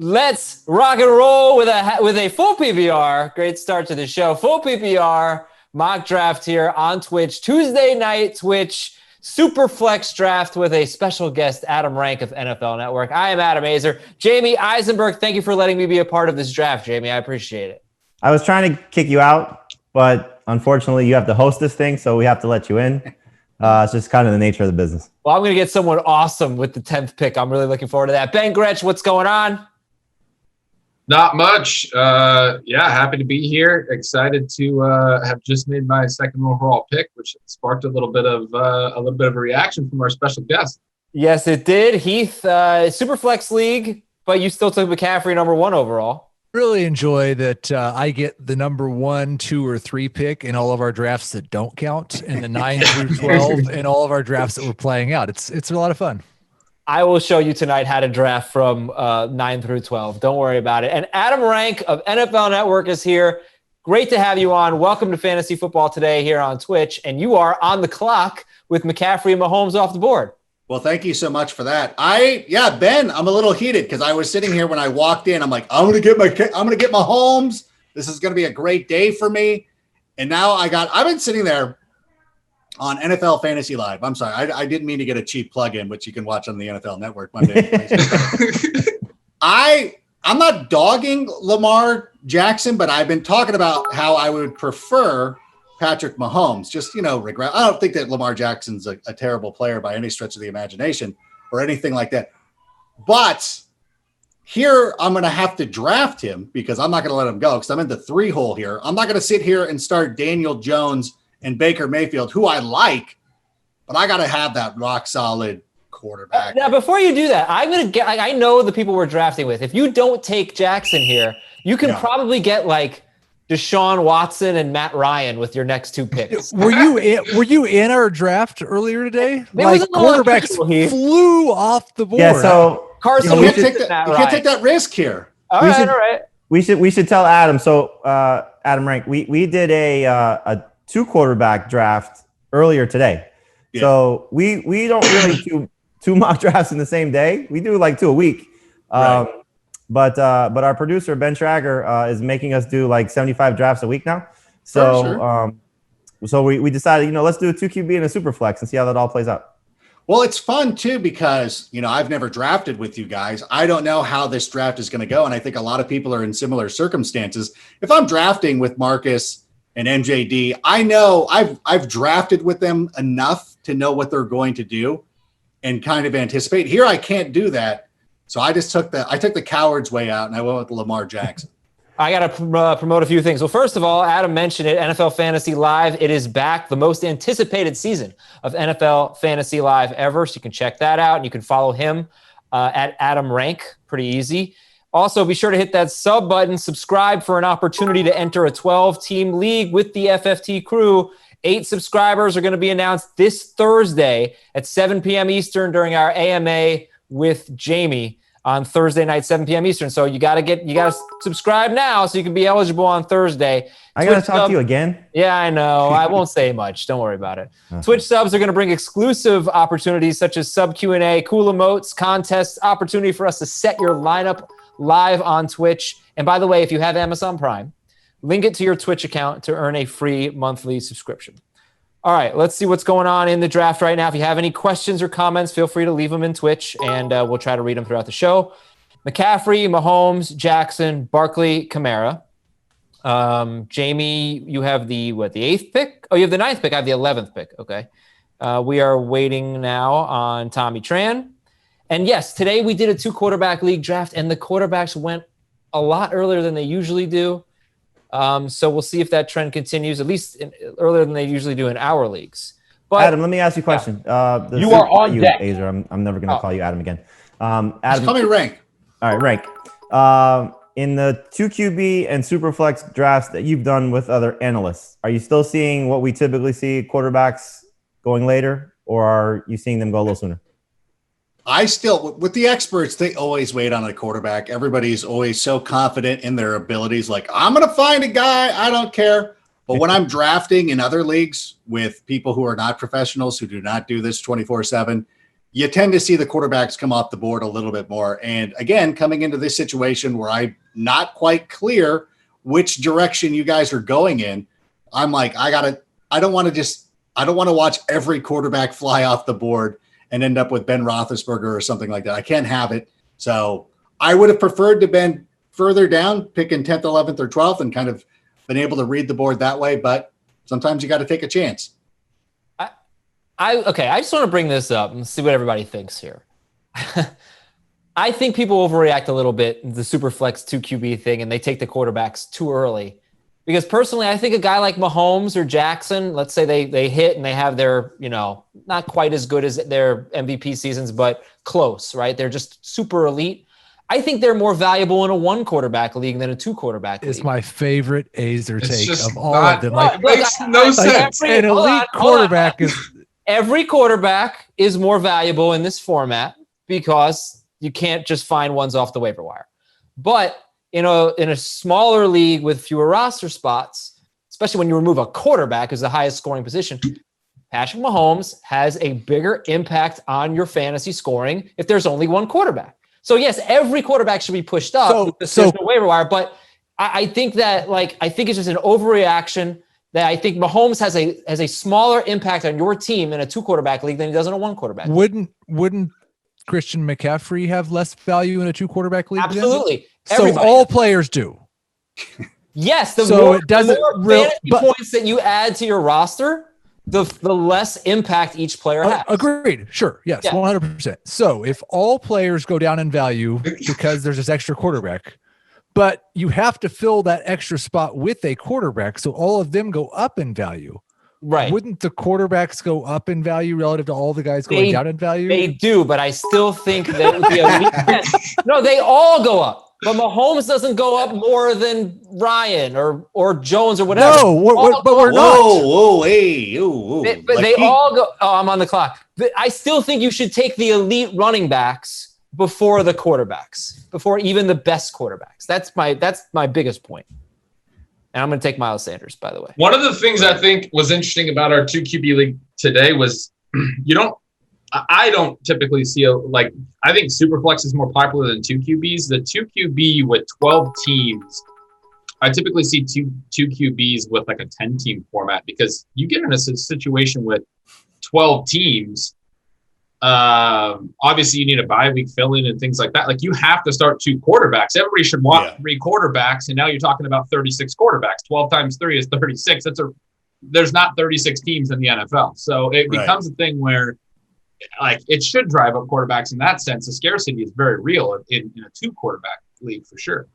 Let's rock and roll with a full PPR. Great start to the show. Full PPR mock draft here on Twitch. Tuesday night Twitch Superflex draft with a special guest, Adam Rank of NFL Network. I am Adam Aizer. Jamie Eisenberg, thank you for letting me be a part of this draft, Jamie. I appreciate it. I was trying to kick you out, but unfortunately you have to host this thing, so we have to let you in. It's just kind of the nature of the business. Well, I'm going to get someone awesome with the 10th pick. I'm really looking forward to that. Ben Gretsch, what's going on? Not much. Happy to be here. Excited to have just made my second overall pick, which sparked a little bit of a reaction from our special guest. Yes, it did. Heath, Superflex League, but you still took McCaffrey number 1 overall. Really enjoy that I get the number 1, 2, or 3 pick in all of our drafts that don't count, and the 9 through 12 in all of our drafts that we're playing out. It's a lot of fun. I will show you tonight how to draft from 9 through 12. Don't worry about it. And Adam Rank of NFL Network is here. Great to have you on. Welcome to Fantasy Football Today here on Twitch. And you are on the clock with McCaffrey and Mahomes off the board. Well, thank you so much for that. Ben, I'm a little heated because I was sitting here when I walked in. I'm like, I'm gonna get Mahomes. This is gonna be a great day for me. And now I've been sitting there on NFL Fantasy Live. I'm sorry, I didn't mean to get a cheap plug-in, which you can watch on the NFL Network Monday. I'm not dogging Lamar Jackson, but I've been talking about how I would prefer Patrick Mahomes. Just, regret. I don't think that Lamar Jackson's a terrible player by any stretch of the imagination or anything like that. But here I'm going to have to draft him because I'm not going to let him go because I'm in the 3 hole here. I'm not going to sit here and start Daniel Jones and Baker Mayfield, who I like, but I got to have that rock solid quarterback. Now, before you do that, I know the people we're drafting with. If you don't take Jackson here, you can probably get like Deshaun Watson and Matt Ryan with your next 2 picks. Were you in our draft earlier today? Like quarterbacks flew off the board. Yeah, so Carson, you can't take that risk here. All right. We should tell Adam. So Adam Rank, we did a 2 quarterback draft earlier today. Yeah. So we don't really do 2 mock drafts in the same day. We do like 2 a week. Right. But our producer Ben Trager is making us do like 75 drafts a week now. So sure. So we decided, let's do a 2 QB and a super flex and see how that all plays out. Well, it's fun too because I've never drafted with you guys. I don't know how this draft is going to go, and I think a lot of people are in similar circumstances. If I'm drafting with Marcus and MJD, I know I've drafted with them enough to know what they're going to do and kind of anticipate. Here I can't do that. So I just took the coward's way out and I went with Lamar Jackson. I got to promote a few things. Well, first of all, Adam mentioned it, NFL Fantasy Live. It is back, the most anticipated season of NFL Fantasy Live ever. So you can check that out and you can follow him at Adam Rank. Pretty easy. Also, be sure to hit that sub button, subscribe for an opportunity to enter a 12-team league with the FFT crew. 8 subscribers are going to be announced this Thursday at 7 p.m. Eastern during our AMA with Jamie on Thursday night, 7 p.m. Eastern. So you got to subscribe now so you can be eligible on Thursday. I got to talk to you again. Yeah, I know. I won't say much. Don't worry about it. Okay. Twitch subs are going to bring exclusive opportunities such as sub Q&A, cool emotes, contests, opportunity for us to set your lineup live on Twitch. And by the way, if you have Amazon Prime, link it to your Twitch account to earn a free monthly subscription. All right, let's see what's going on in the draft right now. If you have any questions or comments, feel free to leave them in Twitch, and we'll try to read them throughout the show. McCaffrey, Mahomes, Jackson, Barkley, Kamara. Jamie, you have the 8th pick? Oh, you have the 9th pick. I have the 11th pick. Okay. We are waiting now on Tommy Tran. And yes, today we did a 2 quarterback league draft, and the quarterbacks went a lot earlier than they usually do. So we'll see if that trend continues, at least earlier than they usually do in our leagues. But Adam, let me ask you a question. You are on deck. Aizer. I'm never going to call you Adam again. Adam, just call me Rank. All right, Rank. In the 2 QB and Superflex drafts that you've done with other analysts, are you still seeing what we typically see, quarterbacks going later, or are you seeing them go a little sooner? With the experts, they always wait on a quarterback. Everybody's always so confident in their abilities. Like, I'm going to find a guy. I don't care. But when I'm drafting in other leagues with people who are not professionals, who do not do this 24/7, you tend to see the quarterbacks come off the board a little bit more. And again, coming into this situation where I'm not quite clear which direction you guys are going in, I'm like, I don't want to watch every quarterback fly off the board and end up with Ben Roethlisberger or something like that. I can't have it. So I would have preferred to been further down, picking 10th, 11th, or 12th, and kind of been able to read the board that way. But sometimes you got to take a chance. Okay, I just want to bring this up and see what everybody thinks here. I think people overreact a little bit in the Superflex 2 QB thing, and they take the quarterbacks too early. Because personally, I think a guy like Mahomes or Jackson, let's say they hit and they have their, not quite as good as their MVP seasons, but close, right? They're just super elite. I think they're more valuable in a 1 quarterback league than a 2 quarterback league. It's my favorite Aizer take of all not, of them. It makes no sense. An elite quarterback is... Every quarterback is more valuable in this format because you can't just find ones off the waiver wire. But in a smaller league with fewer roster spots, especially when you remove a quarterback who's the highest scoring position, Patrick Mahomes has a bigger impact on your fantasy scoring if there's only 1 quarterback. So yes, every quarterback should be pushed up. So there's no waiver wire, but I think that I think it's just an overreaction that I think Mahomes has a smaller impact on your team in a 2 quarterback league than he does in a 1 quarterback league. Wouldn't Christian McCaffrey have less value in a 2 quarterback league? Absolutely. So all players do. Yes. The so more, it doesn't the more fantasy points that you add to your roster, the less impact each player has. Agreed. Sure. Yes. Yeah. 100%. So if all players go down in value because there's this extra quarterback, but you have to fill that extra spot with a quarterback, so all of them go up in value. Right. Wouldn't the quarterbacks go up in value relative to all the guys going down in value? They do, but I still think that would be a weakness. No, they all go up. But Mahomes doesn't go up more than Ryan or Jones or whatever. No, but we're not. Whoa, hey, whoa. But they all go. Oh, I'm on the clock. I still think you should take the elite running backs before the quarterbacks, before even the best quarterbacks. That's my biggest point. And I'm going to take Miles Sanders, by the way. One of the things I think was interesting about our 2 QB league today was I don't typically see I think Superflex is more popular than 2 QBs. The 2 QB with 12 teams, I typically see two QBs with a 10-team format because you get in a situation with 12 teams. Obviously you need a bye week fill in and things like that. You have to start 2 quarterbacks. Everybody should want 3 quarterbacks. And now you're talking about 36 quarterbacks. 12 times 3 is 36. There's not 36 teams in the NFL. So it becomes a thing where it should drive up quarterbacks in that sense. The scarcity is very real in a 2 quarterback league for sure.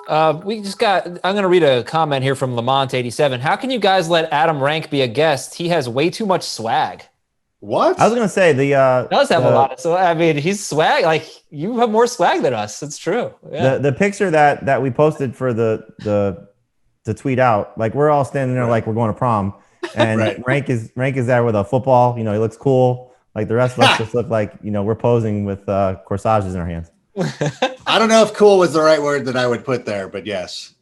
I'm going to read a comment here from Lamont87. How can you guys let Adam Rank be a guest? He has way too much swag. What? I was going to say he does have a lot of swag. I mean, he's swag. You have more swag than us. It's true. Yeah. The picture that we posted for the tweet out, we're all standing there we're going to prom, and Rank is there with a football. He looks cool. The rest of us just look like we're posing with corsages in our hands. I don't know if cool was the right word that I would put there, but yes.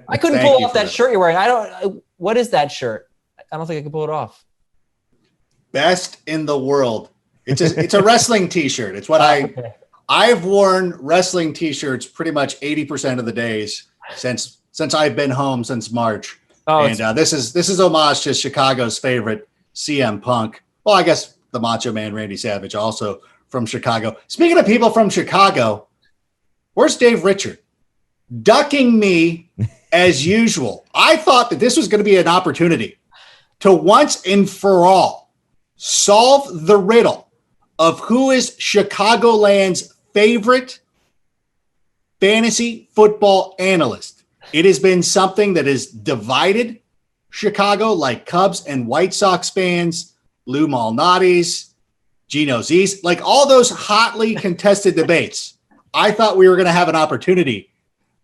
I couldn't pull off that shirt you're wearing. What is that shirt? I don't think I can pull it off. Best in the world. It's a wrestling t-shirt. It's what I've worn wrestling t-shirts pretty much 80% of the days since I've been home since March. And this is homage to Chicago's favorite CM Punk. Well, I guess the Macho Man Randy Savage also from Chicago. Speaking of people from Chicago, where's Dave Richard? Ducking me as usual. I thought that this was going to be an opportunity to once and for all solve the riddle of who is Chicagoland's favorite fantasy football analyst. It has been something that has divided Chicago, like Cubs and White Sox fans, Lou Malnati's, Gino Z's, all those hotly contested debates. I thought we were going to have an opportunity,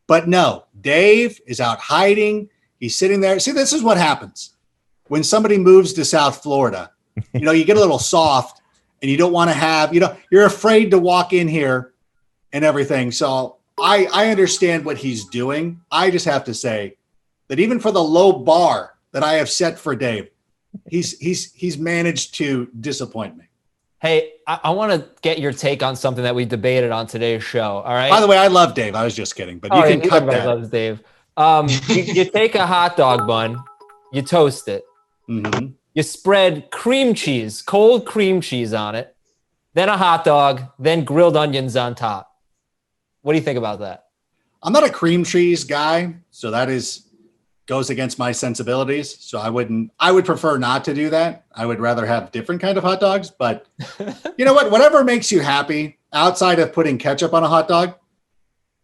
but no, Dave is out hiding. He's sitting there. See, this is what happens when somebody moves to South Florida. You get a little soft and you don't want to have, you're afraid to walk in here and everything. So I understand what he's doing. I just have to say that even for the low bar that I have set for Dave, he's managed to disappoint me. Hey, I want to get your take on something that we debated on today's show. All right. By the way, I love Dave. I was just kidding, but you can cut everybody that. loves Dave. You take a hot dog bun, you toast it, you spread cream cheese, cold cream cheese on it, then a hot dog, then grilled onions on top. What do you think about that? I'm not a cream cheese guy, so that goes against my sensibilities. So I would prefer not to do that. I would rather have different kind of hot dogs, but you know what? Whatever makes you happy outside of putting ketchup on a hot dog,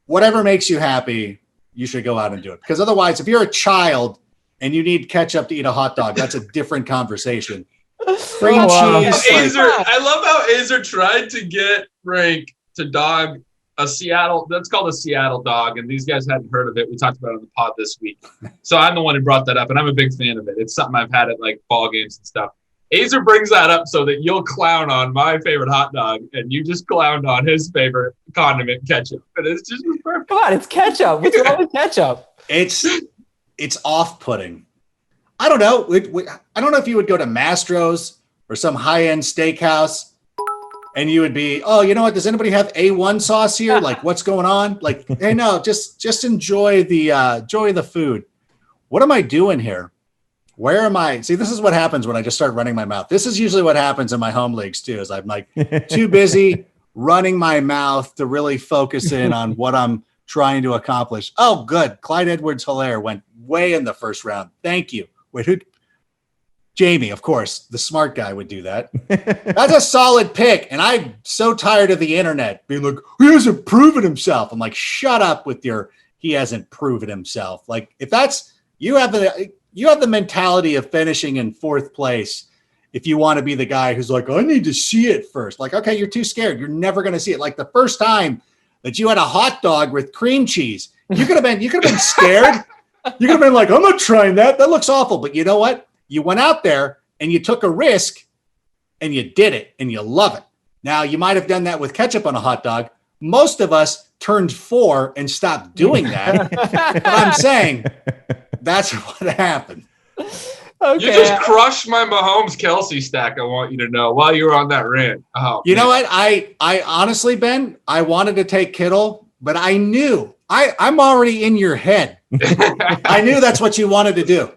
whatever makes you happy, you should go out and do it. Because otherwise, if you're a child and you need ketchup to eat a hot dog, that's a different conversation. Cream cheese. Aizer, I love how Aizer tried to get Frank to dog a Seattle. That's called a Seattle dog, and these guys hadn't heard of it. We talked about it on the pod this week. So I'm the one who brought that up, and I'm a big fan of it. It's something I've had at like ball games and stuff. Aizer brings that up so that you'll clown on my favorite hot dog, and you just clowned on his favorite condiment, ketchup. And it's just perfect. Come on, it's ketchup. What's wrong with ketchup? It's off-putting. I don't know. I don't know if you would go to Mastro's or some high-end steakhouse and you would be, oh, you know what? Does anybody have A1 sauce here? Like, what's going on? Like, hey, no, just enjoy the food. What am I doing here? Where am I? See, this is what happens when I just start running my mouth. This is usually what happens in my home leagues too, is I'm like too busy running my mouth to really focus in on what I'm trying to accomplish. Oh, good. Clyde Edwards-Helaire went way in the first round. Thank you. Wait, who? Jamie, of course, the smart guy would do that. That's a solid pick. And I'm so tired of the internet being like, he hasn't proven himself. I'm like, shut up with your, he hasn't proven himself. Like, if that's, you have the mentality of finishing in fourth place. If you want to be the guy who's like, I need to see it first. Like, okay, you're too scared. You're never going to see it. Like the first time that you had a hot dog with cream cheese, you could have been scared. You could have been like, I'm not trying that. That looks awful. But you know what? You went out there and you took a risk and you did it and you love it. Now, you might have done that with ketchup on a hot dog. Most of us turned 4 and stopped doing that. But I'm saying that's what happened. Okay. You just crushed my Mahomes Kelsey stack, I want you to know, while you were on that rant. Oh, you know what? I honestly, Ben, I wanted to take Kittle, but I knew I'm already in your head. I knew that's what you wanted to do.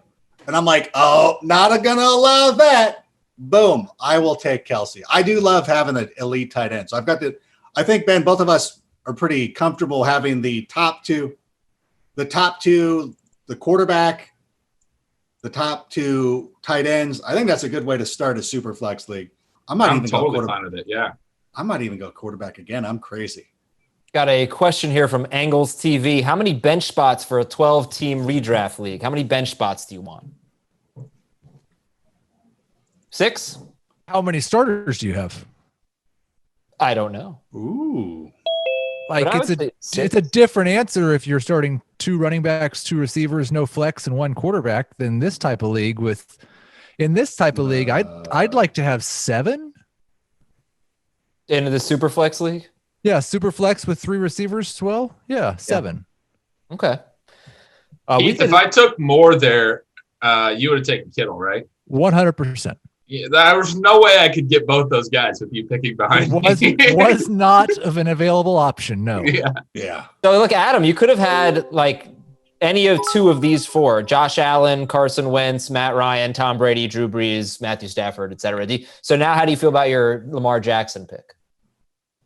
And I'm like, oh, not going to allow that. Boom. I will take Kelsey. I do love having an elite tight end. So I think, Ben, both of us are pretty comfortable having the top two, the quarterback, the top 2 tight ends. I think that's a good way to start a Superflex league. I'm totally fine with it. Yeah. I might even go quarterback again. I'm crazy. Got a question here from Angles TV. How many bench spots for a 12-team redraft league? How many bench spots do you want? 6? How many starters do you have? I don't know. Ooh. Like it's a different answer if you're starting 2 running backs, 2 receivers, no flex, and 1 quarterback than this type of league. In this type of league, I'd like to have 7. Into the Superflex league? Yeah, Superflex with 3 receivers as well. Yeah, 7. Yeah. Okay. Keith, if I took more there, you would have taken Kittle, right? 100%. Yeah, there was no way I could get both those guys with you picking behind me. Was not of an available option, no. Yeah. So look, Adam, you could have had like any of 2 of these 4: Josh Allen, Carson Wentz, Matt Ryan, Tom Brady, Drew Brees, Matthew Stafford, etc. So now how do you feel about your Lamar Jackson pick?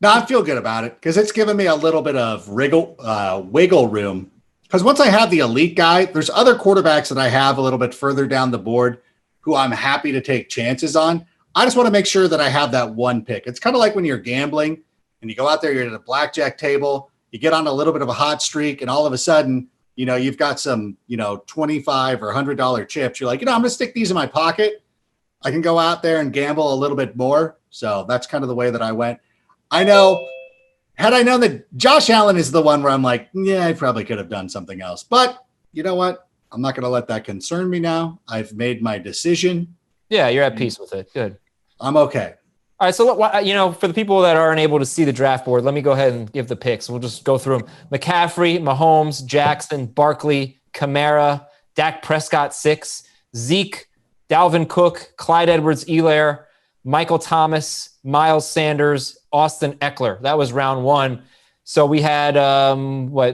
No, I feel good about it because it's given me a little bit of wiggle room. Because once I have the elite guy, there's other quarterbacks that I have a little bit further down the board who I'm happy to take chances on. I just want to make sure that I have that one pick. It's kind of like when you're gambling and you go out there, you're at a blackjack table, you get on a little bit of a hot streak, and all of a sudden, you've got some, $25 or $100 chips. You're like, I'm going to stick these in my pocket. I can go out there and gamble a little bit more. So that's kind of the way that I went. I know, had I known that Josh Allen is the one where I'm like, yeah, I probably could have done something else. But you know what? I'm not going to let that concern me now. I've made my decision. Yeah, you're at peace with it. Good. I'm okay. All right, so for the people that aren't able to see the draft board, let me go ahead and give the picks. We'll just go through them. McCaffrey, Mahomes, Jackson, Barkley, Kamara, Dak Prescott 6, Zeke, Dalvin Cook, Clyde Edwards-Helaire, Michael Thomas, Miles Sanders, Austin Eckler. That was round 1. So we had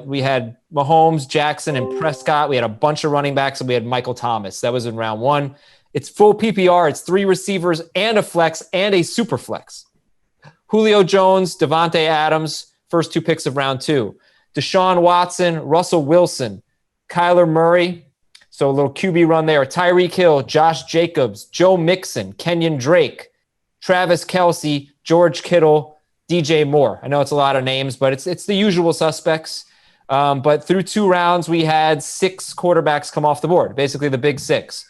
we had Mahomes, Jackson, and Prescott. We had a bunch of running backs, and we had Michael Thomas. That was in round 1. It's full PPR. It's 3 receivers and a flex and a super flex. Julio Jones, Devontae Adams, first 2 picks of round 2. Deshaun Watson, Russell Wilson, Kyler Murray. So a little QB run there. Tyreek Hill, Josh Jacobs, Joe Mixon, Kenyon Drake, Travis Kelce, George Kittle, DJ Moore. I know it's a lot of names, but it's the usual suspects. But through 2 rounds, we had 6 quarterbacks come off the board, basically the big 6.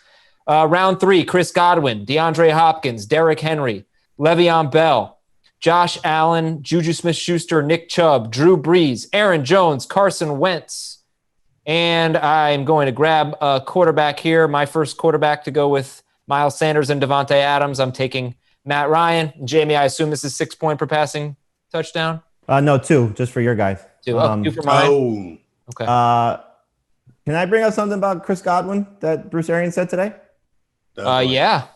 Round 3, Chris Godwin, DeAndre Hopkins, Derrick Henry, Le'Veon Bell, Josh Allen, Juju Smith-Schuster, Nick Chubb, Drew Brees, Aaron Jones, Carson Wentz. And I'm going to grab a quarterback here. My first quarterback to go with Miles Sanders and Devontae Adams. I'm taking Matt Ryan. Jamie, I assume this is 6 point per passing touchdown? No, 2, just for your guys. 2. 2 for mine? Okay. Can I bring up something about Chris Godwin that Bruce Arians said today? Yeah.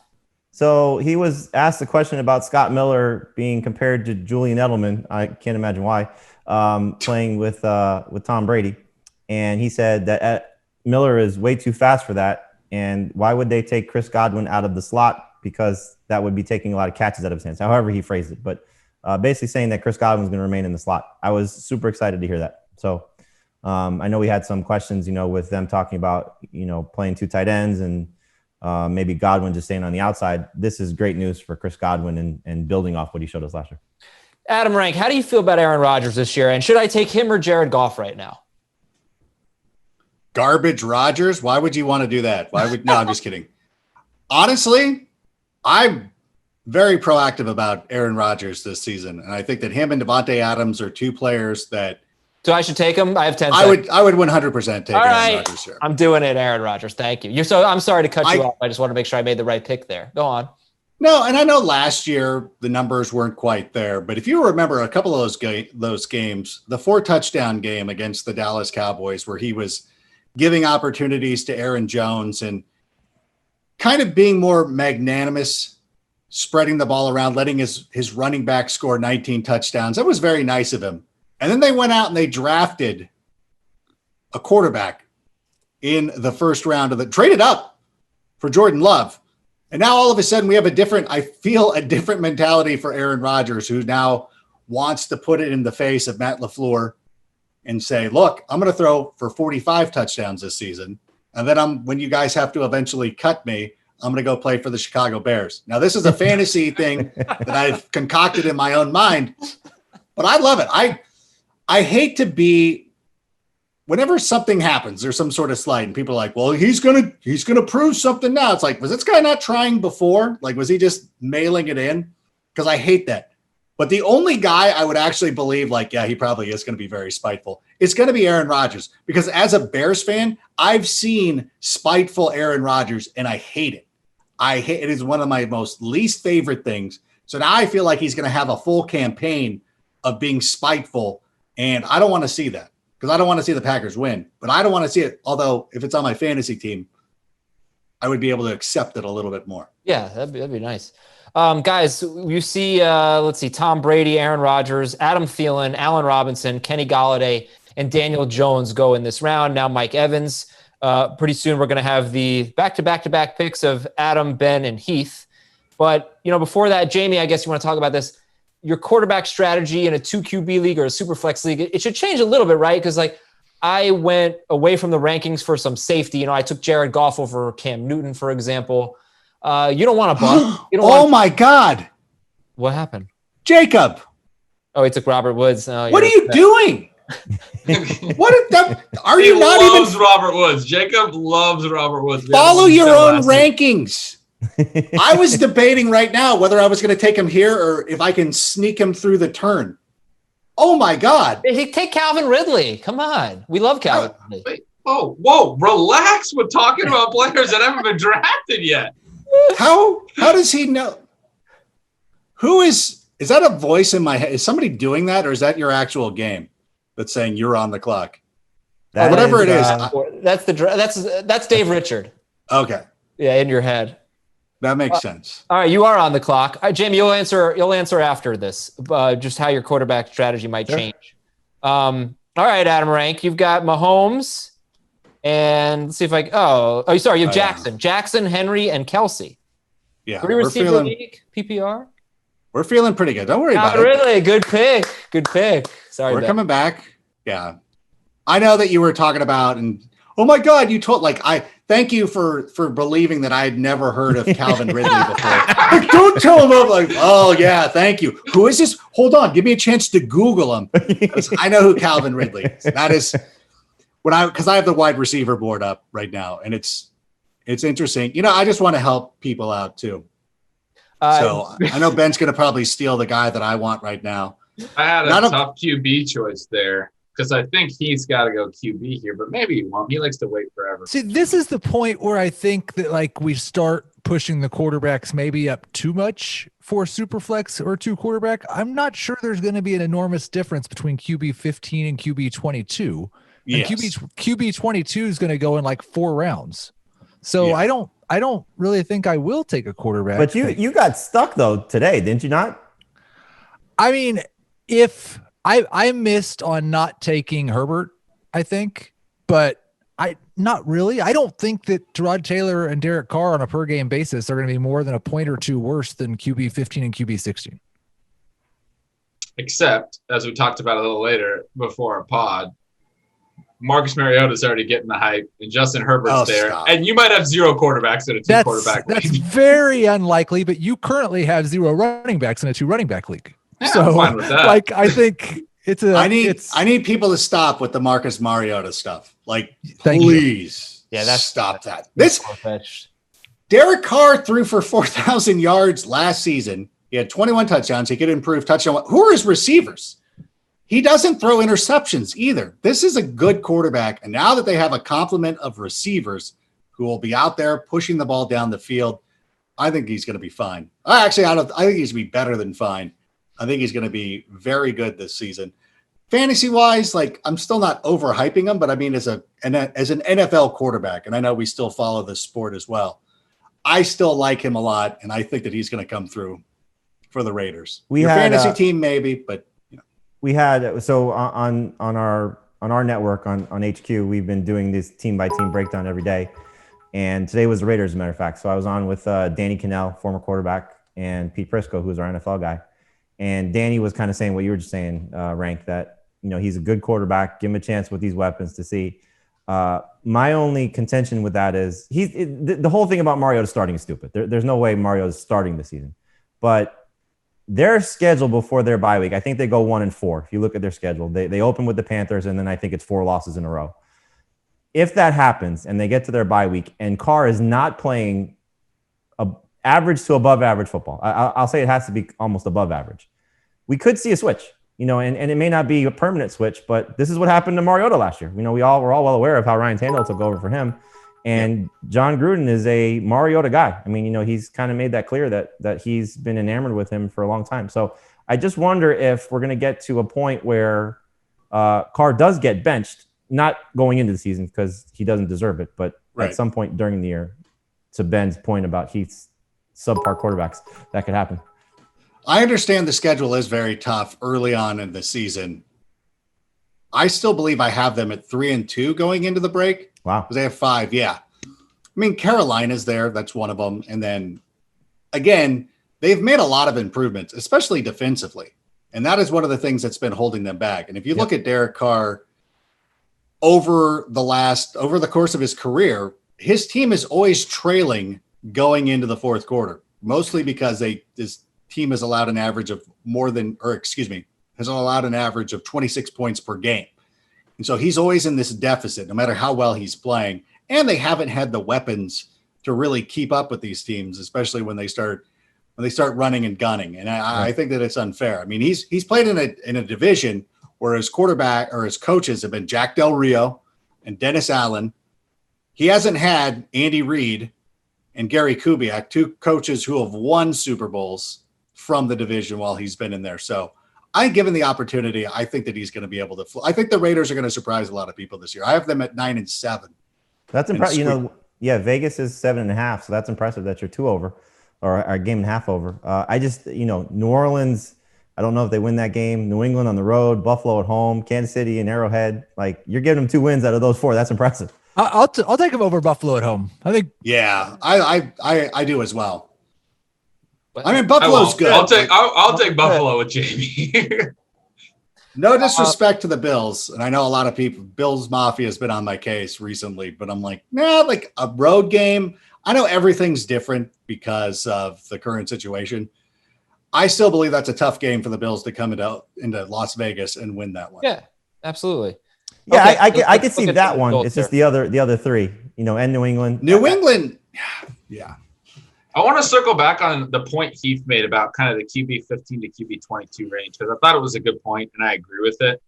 So he was asked a question about Scott Miller being compared to Julian Edelman. I can't imagine why, playing with Tom Brady. And he said that Miller is way too fast for that. And why would they take Chris Godwin out of the slot? Because that would be taking a lot of catches out of his hands, however he phrased it. But basically saying that Chris Godwin is going to remain in the slot. I was super excited to hear that. So I know we had some questions, with them talking about, playing 2 tight ends and maybe Godwin just staying on the outside. This is great news for Chris Godwin and building off what he showed us last year. Adam Rank, how do you feel about Aaron Rodgers this year? And should I take him or Jared Goff right now? Garbage Rodgers? Why would you want to do that? No, I'm just kidding. Honestly, I'm very proactive about Aaron Rodgers this season. And I think that him and Devontae Adams are 2 players that. So I should take him? I have 10 seconds. I would 100% take Aaron Rodgers here. I'm doing it, Aaron Rodgers. Thank you. I'm sorry to cut you off. I just want to make sure I made the right pick there. Go on. No, and I know last year the numbers weren't quite there, but if you remember a couple of those games, the 4 touchdown game against the Dallas Cowboys where he was giving opportunities to Aaron Jones and kind of being more magnanimous, spreading the ball around, letting his running back score 19 touchdowns. That was very nice of him. And then they went out and they drafted a quarterback in the first round traded up for Jordan Love. And now all of a sudden we have a different mentality for Aaron Rodgers, who now wants to put it in the face of Matt LaFleur and say, look, I'm going to throw for 45 touchdowns this season. And then when you guys have to eventually cut me, I'm going to go play for the Chicago Bears. Now, this is a fantasy thing that I've concocted in my own mind, but I love it. I hate to be, whenever something happens, there's some sort of slide and people are like, well, he's going to prove something now. It's like, was this guy not trying before? Like, was he just mailing it in? Because I hate that. But the only guy I would actually believe, he probably is going to be very spiteful, it's going to be Aaron Rodgers. Because as a Bears fan, I've seen spiteful Aaron Rodgers, and I hate it. It is one of my most least favorite things. So now I feel like he's going to have a full campaign of being spiteful, and I don't want to see that because I don't want to see the Packers win. But I don't want to see it, although if it's on my fantasy team, I would be able to accept it a little bit more. Yeah, that'd be nice. Guys, you see, let's see, Tom Brady, Aaron Rodgers, Adam Thielen, Allen Robinson, Kenny Golladay, and Daniel Jones go in this round. Now Mike Evans. Pretty soon we're going to have the back-to-back picks of Adam, Ben, and Heath. But, before that, Jamie, I guess you want to talk about this. Your quarterback strategy in a 2 QB league or a Superflex league, it should change a little bit, right? Because, I went away from the rankings for some safety. I took Jared Goff over Cam Newton, for example. You don't want to bust. My God. What happened? Jacob. Oh, he took Robert Woods. What are you doing? Are you not even? He loves Robert Woods. Jacob loves Robert Woods. Follow your own rankings. I was debating right now whether I was going to take him here or if I can sneak him through the turn. Oh, my God. Take Calvin Ridley. Come on. We love Calvin Ridley. Wait. Oh, whoa. Relax with talking about players that haven't been drafted yet. How does he know? Is that a voice in my head? Is somebody doing that, or is that your actual game that's saying you're on the clock? Whatever it is. That's Dave Richard. Okay. Yeah, in your head. That makes sense. All right, you are on the clock. Jamie, you'll answer after this, just how your quarterback strategy might change. All right, Adam Rank, you've got Mahomes, and let's see if sorry, you have Jackson. Yeah. Jackson, Henry, and Kelsey. Yeah. 3 receiver league, PPR? We're feeling pretty good. Don't worry about it. Really, good pick. Good pick. Sorry, we're coming back. Yeah. I know that you were talking about, and oh my God, you told, like, I thank you for believing that I had never heard of Calvin Ridley before. Like, don't tell him. I'm like, oh yeah, thank you. Who is this? Hold on, give me a chance to Google him. I know who Calvin Ridley is. That is because I have the wide receiver board up right now, and it's interesting. You know, I just want to help people out too. So I know Ben's going to probably steal the guy that I want right now. I had a tough QB choice there, because I think he's got to go QB here, but maybe he won't. He likes to wait forever. See, this is the point where I think that, like, we start pushing the quarterbacks maybe up too much for Superflex or 2 quarterback. I'm not sure there's going to be an enormous difference between QB 15 and QB 22. Yes. And QB 22 is going to go in like 4 rounds. So yeah. I don't really think I will take a quarterback. But you got stuck though today, didn't you not? I mean, if I missed on not taking Herbert, I think, but not really. I don't think that Tue-Wed Taylor and Derek Carr on a per game basis are going to be more than a point or 2 worse than QB 15 and QB 16. Except, as we talked about a little later before our pod, Marcus Mariota's already getting the hype, and Justin Herbert's there. Stop. And you might have 0 quarterbacks in a 2 quarterback league. That's very unlikely, but you currently have 0 running backs in a 2 running back league. Yeah, so, I'm fine with that. Like, I think it's a. I need people to stop with the Marcus Mariota stuff. Like, please, stop that. This Derek Carr threw for 4,000 yards last season. He had 21 touchdowns. He could improve touchdown. Who are his receivers? He doesn't throw interceptions either. This is a good quarterback. And now that they have a complement of receivers who will be out there pushing the ball down the field, I think he's going to be fine. I think he's going to be better than fine. I think he's going to be very good this season. Fantasy-wise, like, I'm still not overhyping him, but I mean, as an NFL quarterback, and I know we still follow this sport as well, I still like him a lot, and I think that he's going to come through for the Raiders. Your fantasy team, maybe, but we had so on our network on HQ, we've been doing this team by team breakdown every day, and today was the Raiders, as a matter of fact. So I was on with Danny Cannell, former quarterback, and Pete Prisco, who's our NFL guy. And Danny was kind of saying what you were just saying, Rank, that, you know, he's a good quarterback. Give him a chance with these weapons to see. My only contention with that is the whole thing about Mariota starting is stupid. There's no way Mariota's starting this season. But their schedule before their bye week, I think they go 1-4. If you look at their schedule, they open with the Panthers, and then I think it's 4 losses in a row. If that happens and they get to their bye week and Carr is not playing average to above average football, I'll say it has to be almost above average, we could see a switch, you know, and it may not be a permanent switch, but this is what happened to Mariota last year. You know, we're all well aware of how Ryan Tannehill took over for him. And John Gruden is a Mariota guy. I mean, you know, he's kind of made that clear that he's been enamored with him for a long time. So I just wonder if we're going to get to a point where Carr does get benched, not going into the season because he doesn't deserve it, but at some point during the year, to Ben's point about Heath's subpar quarterbacks, that could happen. I understand the schedule is very tough early on in the season. I still believe I have them at 3-2 going into the break. Wow. Because they have 5. Yeah. I mean, Carolina's there. That's one of them. And then again, they've made a lot of improvements, especially defensively. And that is one of the things that's been holding them back. And if you look at Derek Carr over the course of his career, his team is always trailing going into the fourth quarter, mostly because his team has allowed an average of has allowed an average of 26 points per game. And so he's always in this deficit, no matter how well he's playing. And they haven't had the weapons to really keep up with these teams, especially when they start running and gunning. And I think that it's unfair. I mean, he's played in a division where his quarterback or his coaches have been Jack Del Rio and Dennis Allen. He hasn't had Andy Reid and Gary Kubiak, 2 coaches who have won Super Bowls from the division while he's been in there. So given the opportunity, I think that he's going to be able to. I think the Raiders are going to surprise a lot of people this year. I have them at 9-7. That's impressive. You know, Yeah, Vegas is 7.5, so that's impressive that you're 2 over or a game and a half over. I just, New Orleans, I don't know if they win that game. New England on the road, Buffalo at home, Kansas City and Arrowhead. Like, you're giving them 2 wins out of those 4. That's impressive. I'll take them over Buffalo at home. I think. Yeah, I do as well. I mean, Buffalo's good. I'll take Buffalo with Jamie. No disrespect to the Bills, and I know a lot of people. Bills Mafia has been on my case recently, but I'm like, like a road game. I know everything's different because of the current situation. I still believe that's a tough game for the Bills to come into Las Vegas and win that one. Yeah, absolutely. Yeah, Okay, I could see that one. It's just the other 3, and New England. New England, yeah. I want to circle back on the point Heath made about kind of the QB 15 to QB 22 range, because I thought it was a good point, and I agree with it.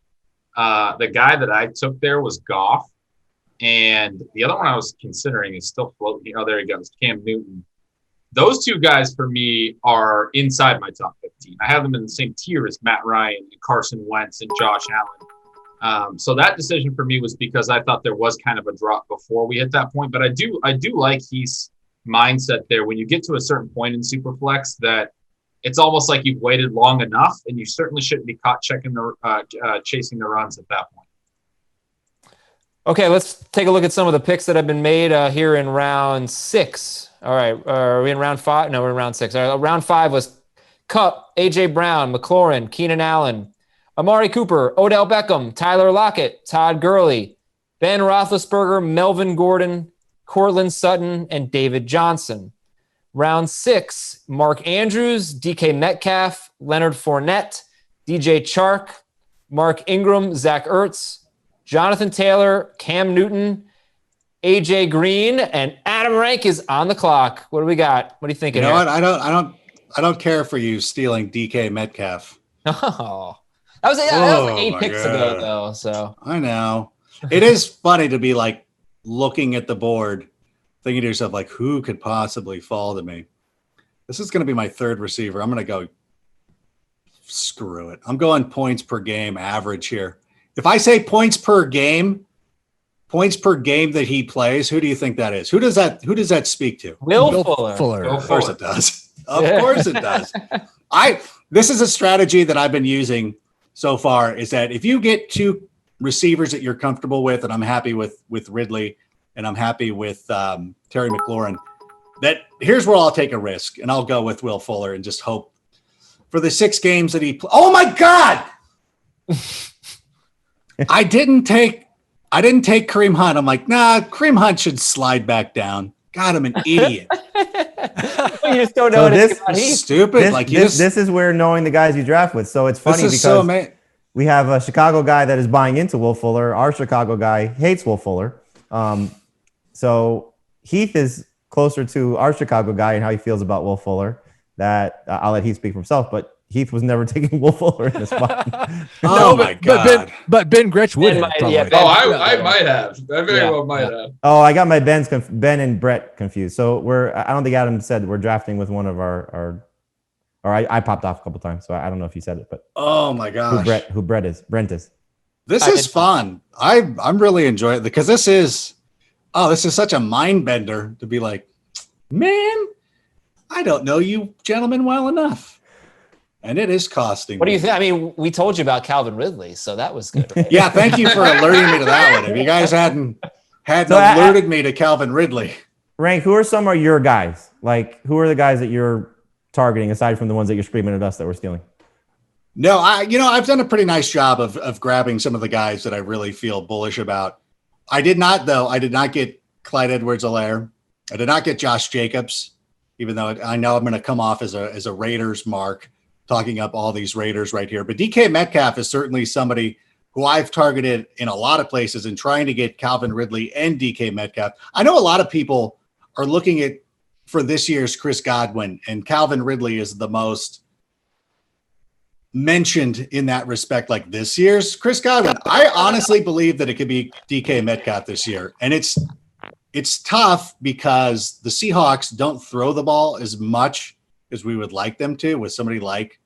The guy that I took there was Goff, and the other one I was considering is still floating. Oh, there he goes, Cam Newton. Those 2 guys for me are inside my top 15. I have them in the same tier as Matt Ryan and Carson Wentz and Josh Allen. So that decision for me was because I thought there was kind of a drop before we hit that point. But I do like Heath's mindset there. When you get to a certain point in Superflex, that it's almost like you've waited long enough, and you certainly shouldn't be caught chasing the runs at that point. Okay, let's take a look at some of the picks that have been made here in round 6. All right, are we in round 5? No, we're in round 6. All right, round 5 was Kupp, A.J. Brown, McLaurin, Keenan Allen, Amari Cooper, Odell Beckham, Tyler Lockett, Todd Gurley, Ben Roethlisberger, Melvin Gordon, Courtland Sutton, and David Johnson. Round 6, Mark Andrews, DK Metcalf, Leonard Fournette, DJ Chark, Mark Ingram, Zach Ertz, Jonathan Taylor, Cam Newton, AJ Green, and Adam Rank is on the clock. What do we got? What are you thinking? You know what? I don't care for you stealing DK Metcalf. Oh, that was like 8 picks ago, though. So I know it is funny to be like looking at the board, thinking to yourself like, who could possibly fall to me? This is going to be my 3rd receiver. I'm going to go. Screw it. I'm going points per game average here. If I say points per game that he plays, who do you think that is? Who does that speak to? Will Fuller. Of course it does. Of course it does. This is a strategy that I've been using so far, is that if you get 2 receivers that you're comfortable with, and I'm happy with Ridley and I'm happy with Terry McLaurin, that here's where I'll take a risk, and I'll go with Will Fuller and just hope for the 6 games that he Oh my God. I didn't take Kareem Hunt. I'm like, nah, Kareem Hunt should slide back down. God, I'm an idiot. You just don't know This stupid. This is where knowing the guys you draft with. So it's funny because we have a Chicago guy that is buying into Will Fuller. Our Chicago guy hates Will Fuller. So Heath is closer to our Chicago guy and how he feels about Will Fuller. That I'll let Heath speak for himself, but Heath was never taking Will Fuller in this spot. My God. But Ben Gretsch would have. I might have. I very well might have. Oh, I got my Ben and Brett confused. So I don't think Adam said we're drafting with one of our I popped off a couple times, so I don't know if you said it, but oh my gosh, who Brent is. This is fun. I'm really enjoying it because this is such a mind bender to be like, man, I don't know you gentlemen well enough. And it is costing. What do you think? I mean, we told you about Calvin Ridley, so that was good. Right? Yeah, thank you for alerting me to that one. If you guys hadn't alerted me to Calvin Ridley. Rank, who are some of your guys? Like, who are the guys that you're targeting aside from the ones that you're screaming at us that we're stealing? No, I've done a pretty nice job of grabbing some of the guys that I really feel bullish about. I did not get Clyde Edwards-Helaire. I did not get Josh Jacobs, even though I know I'm going to come off as a Raiders mark, talking up all these Raiders right here. But DK Metcalf is certainly somebody who I've targeted in a lot of places and trying to get Calvin Ridley and DK Metcalf. I know a lot of people are looking at for this year's Chris Godwin, and Calvin Ridley is the most mentioned in that respect. Like this year's Chris Godwin, I honestly believe that it could be DK Metcalf this year. And it's tough because the Seahawks don't throw the ball as much as we would like them to with somebody like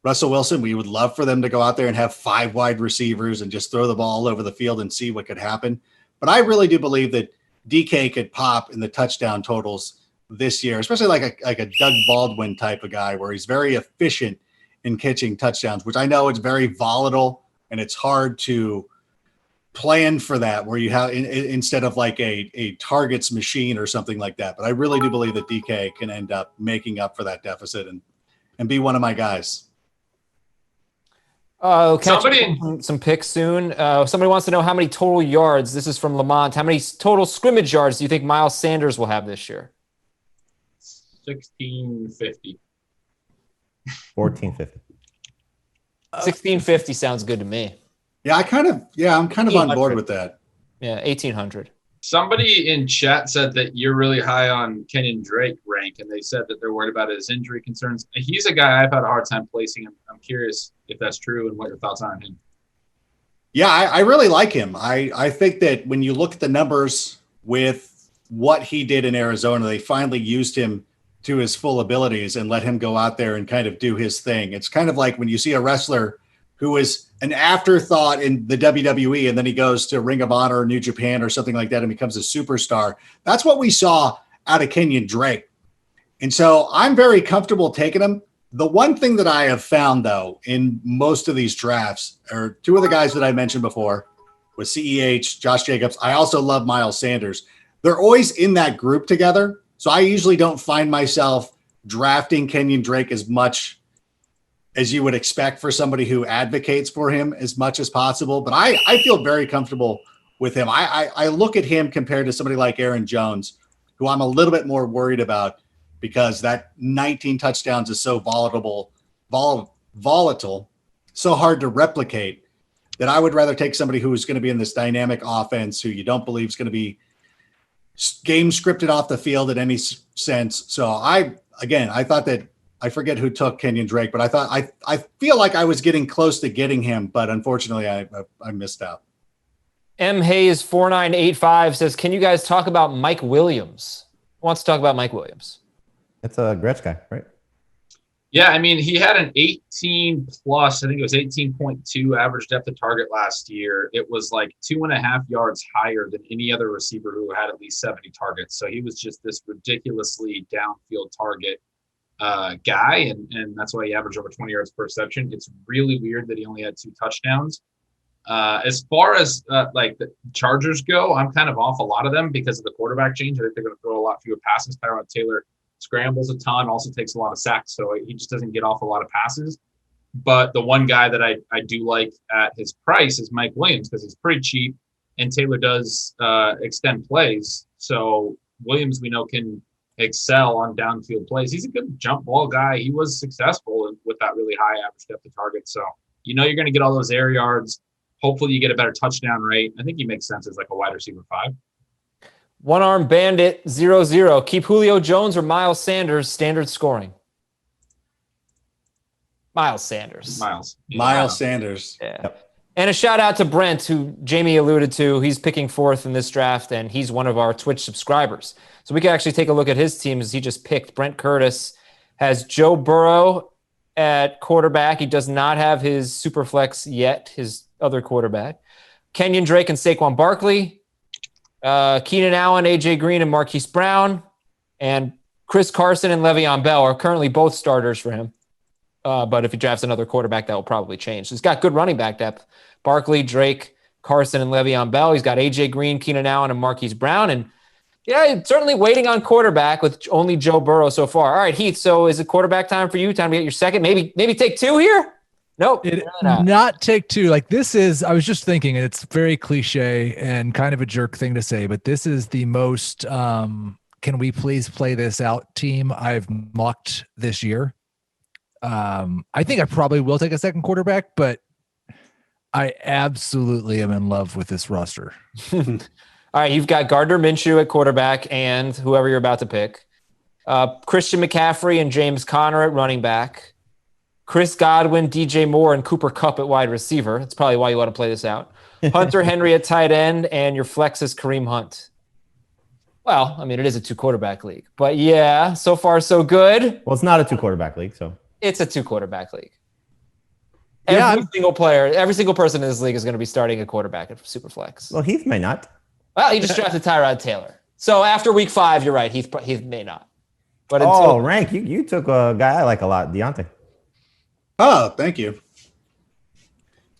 Russell Wilson. We would love for them to go out there and have 5 wide receivers and just throw the ball all over the field and see what could happen. But I really do believe that DK could pop in the touchdown totals this year, especially like a Doug Baldwin type of guy where he's very efficient in catching touchdowns, which I know it's very volatile and it's hard to plan for that where you have instead of like a targets machine or something like that. But I really do believe that DK can end up making up for that deficit and be one of my guys. Some picks soon. Somebody wants to know how many total yards. This is from Lamont. How many total scrimmage yards do you think Miles Sanders will have this year? 1650. 1450. 1650 sounds good to me. Yeah, I'm kind of on board with that. Yeah, 1800. Somebody in chat said that you're really high on Kenyon Drake rank, and they said that they're worried about his injury concerns. He's a guy I've had a hard time placing. I'm curious if that's true and what your thoughts are on him. Yeah, I really like him. I think that when you look at the numbers with what he did in Arizona, they finally used him to his full abilities and let him go out there and kind of do his thing. It's kind of like when you see a wrestler who is an afterthought in the WWE and then he goes to Ring of Honor or New Japan or something like that and becomes a superstar. That's what we saw out of Kenyon Drake. And so I'm very comfortable taking him. The one thing that I have found, though, in most of these drafts are two of the guys that I mentioned before with CEH, Josh Jacobs. I also love Miles Sanders. They're always in that group together. So I usually don't find myself drafting Kenyon Drake as much as you would expect for somebody who advocates for him as much as possible. But I feel very comfortable with him. I look at him compared to somebody like Aaron Jones, who I'm a little bit more worried about because that 19 touchdowns is so volatile, so hard to replicate that I would rather take somebody who is going to be in this dynamic offense who you don't believe is going to be game scripted off the field in any sense. So I thought that I forget who took Kenyon Drake, but I feel like I was getting close to getting him, but unfortunately I missed out. M Hayes 4985 says, "Can you guys talk about Mike Williams?" Who wants to talk about Mike Williams? It's a Gretsch guy, right? Yeah, I mean, he had an 18 plus, I think it was 18.2 average depth of target last year. It was like 2.5 yards higher than any other receiver who had at least 70 targets. So he was just this ridiculously downfield target guy, and that's why he averaged over 20 yards per reception. It's really weird that he only had 2 touchdowns. As far as like the Chargers go, I'm kind of off a lot of them because of the quarterback change. I think they're going to throw a lot fewer passes. Tyrod Taylor scrambles a ton, also takes a lot of sacks, so he just doesn't get off a lot of passes. But the one guy that I do like at his price is Mike Williams because he's pretty cheap, and Taylor does extend plays. So Williams, we know, can excel on downfield plays. He's a good jump ball guy. He was successful with that really high average depth of target. So you're going to get all those air yards. Hopefully you get a better touchdown rate. I think he makes sense as like a wide receiver 5. One Arm Bandit 00. Keep Julio Jones or Miles Sanders standard scoring? Miles Sanders. Miles Sanders. Yeah. Yep. And a shout out to Brent, who Jamie alluded to. He's picking 4th in this draft, and he's one of our Twitch subscribers. So we can actually take a look at his team as he just picked. Brent Curtis has Joe Burrow at quarterback. He does not have his Superflex yet, his other quarterback. Kenyon Drake and Saquon Barkley. Keenan Allen, AJ Green, and Marquise Brown. And Chris Carson and Le'Veon Bell are currently both starters for him. But if he drafts another quarterback, that will probably change. So he's got good running back depth. Barkley, Drake, Carson, and Le'Veon Bell. He's got AJ Green, Keenan Allen, and Marquise Brown. And yeah, certainly waiting on quarterback with only Joe Burrow so far. All right, Heath, so is it quarterback time for you? Time to get your second? Maybe take 2 here? Nope. Not take 2. Like this is, I was just thinking, and it's very cliche and kind of a jerk thing to say, but this is the most can we please play this out team I've mocked this year. I think I probably will take a second quarterback, but I absolutely am in love with this roster. All right, you've got Gardner Minshew at quarterback and whoever you're about to pick. Christian McCaffrey and James Conner at running back. Chris Godwin, DJ Moore, and Cooper Kupp at wide receiver. That's probably why you want to play this out. Hunter Henry at tight end, and your flex is Kareem Hunt. Well, I mean, it is a 2-quarterback league. But yeah, so far so good. Well, it's not a 2-quarterback league, so. It's a 2-quarterback league. Every single person in this league is going to be starting a quarterback at Superflex. Well, Heath may not. Well, he just drafted Tyrod Taylor. So after week 5, you're right. He may not. But Rank, you took a guy I like a lot, Deontay. Oh, thank you.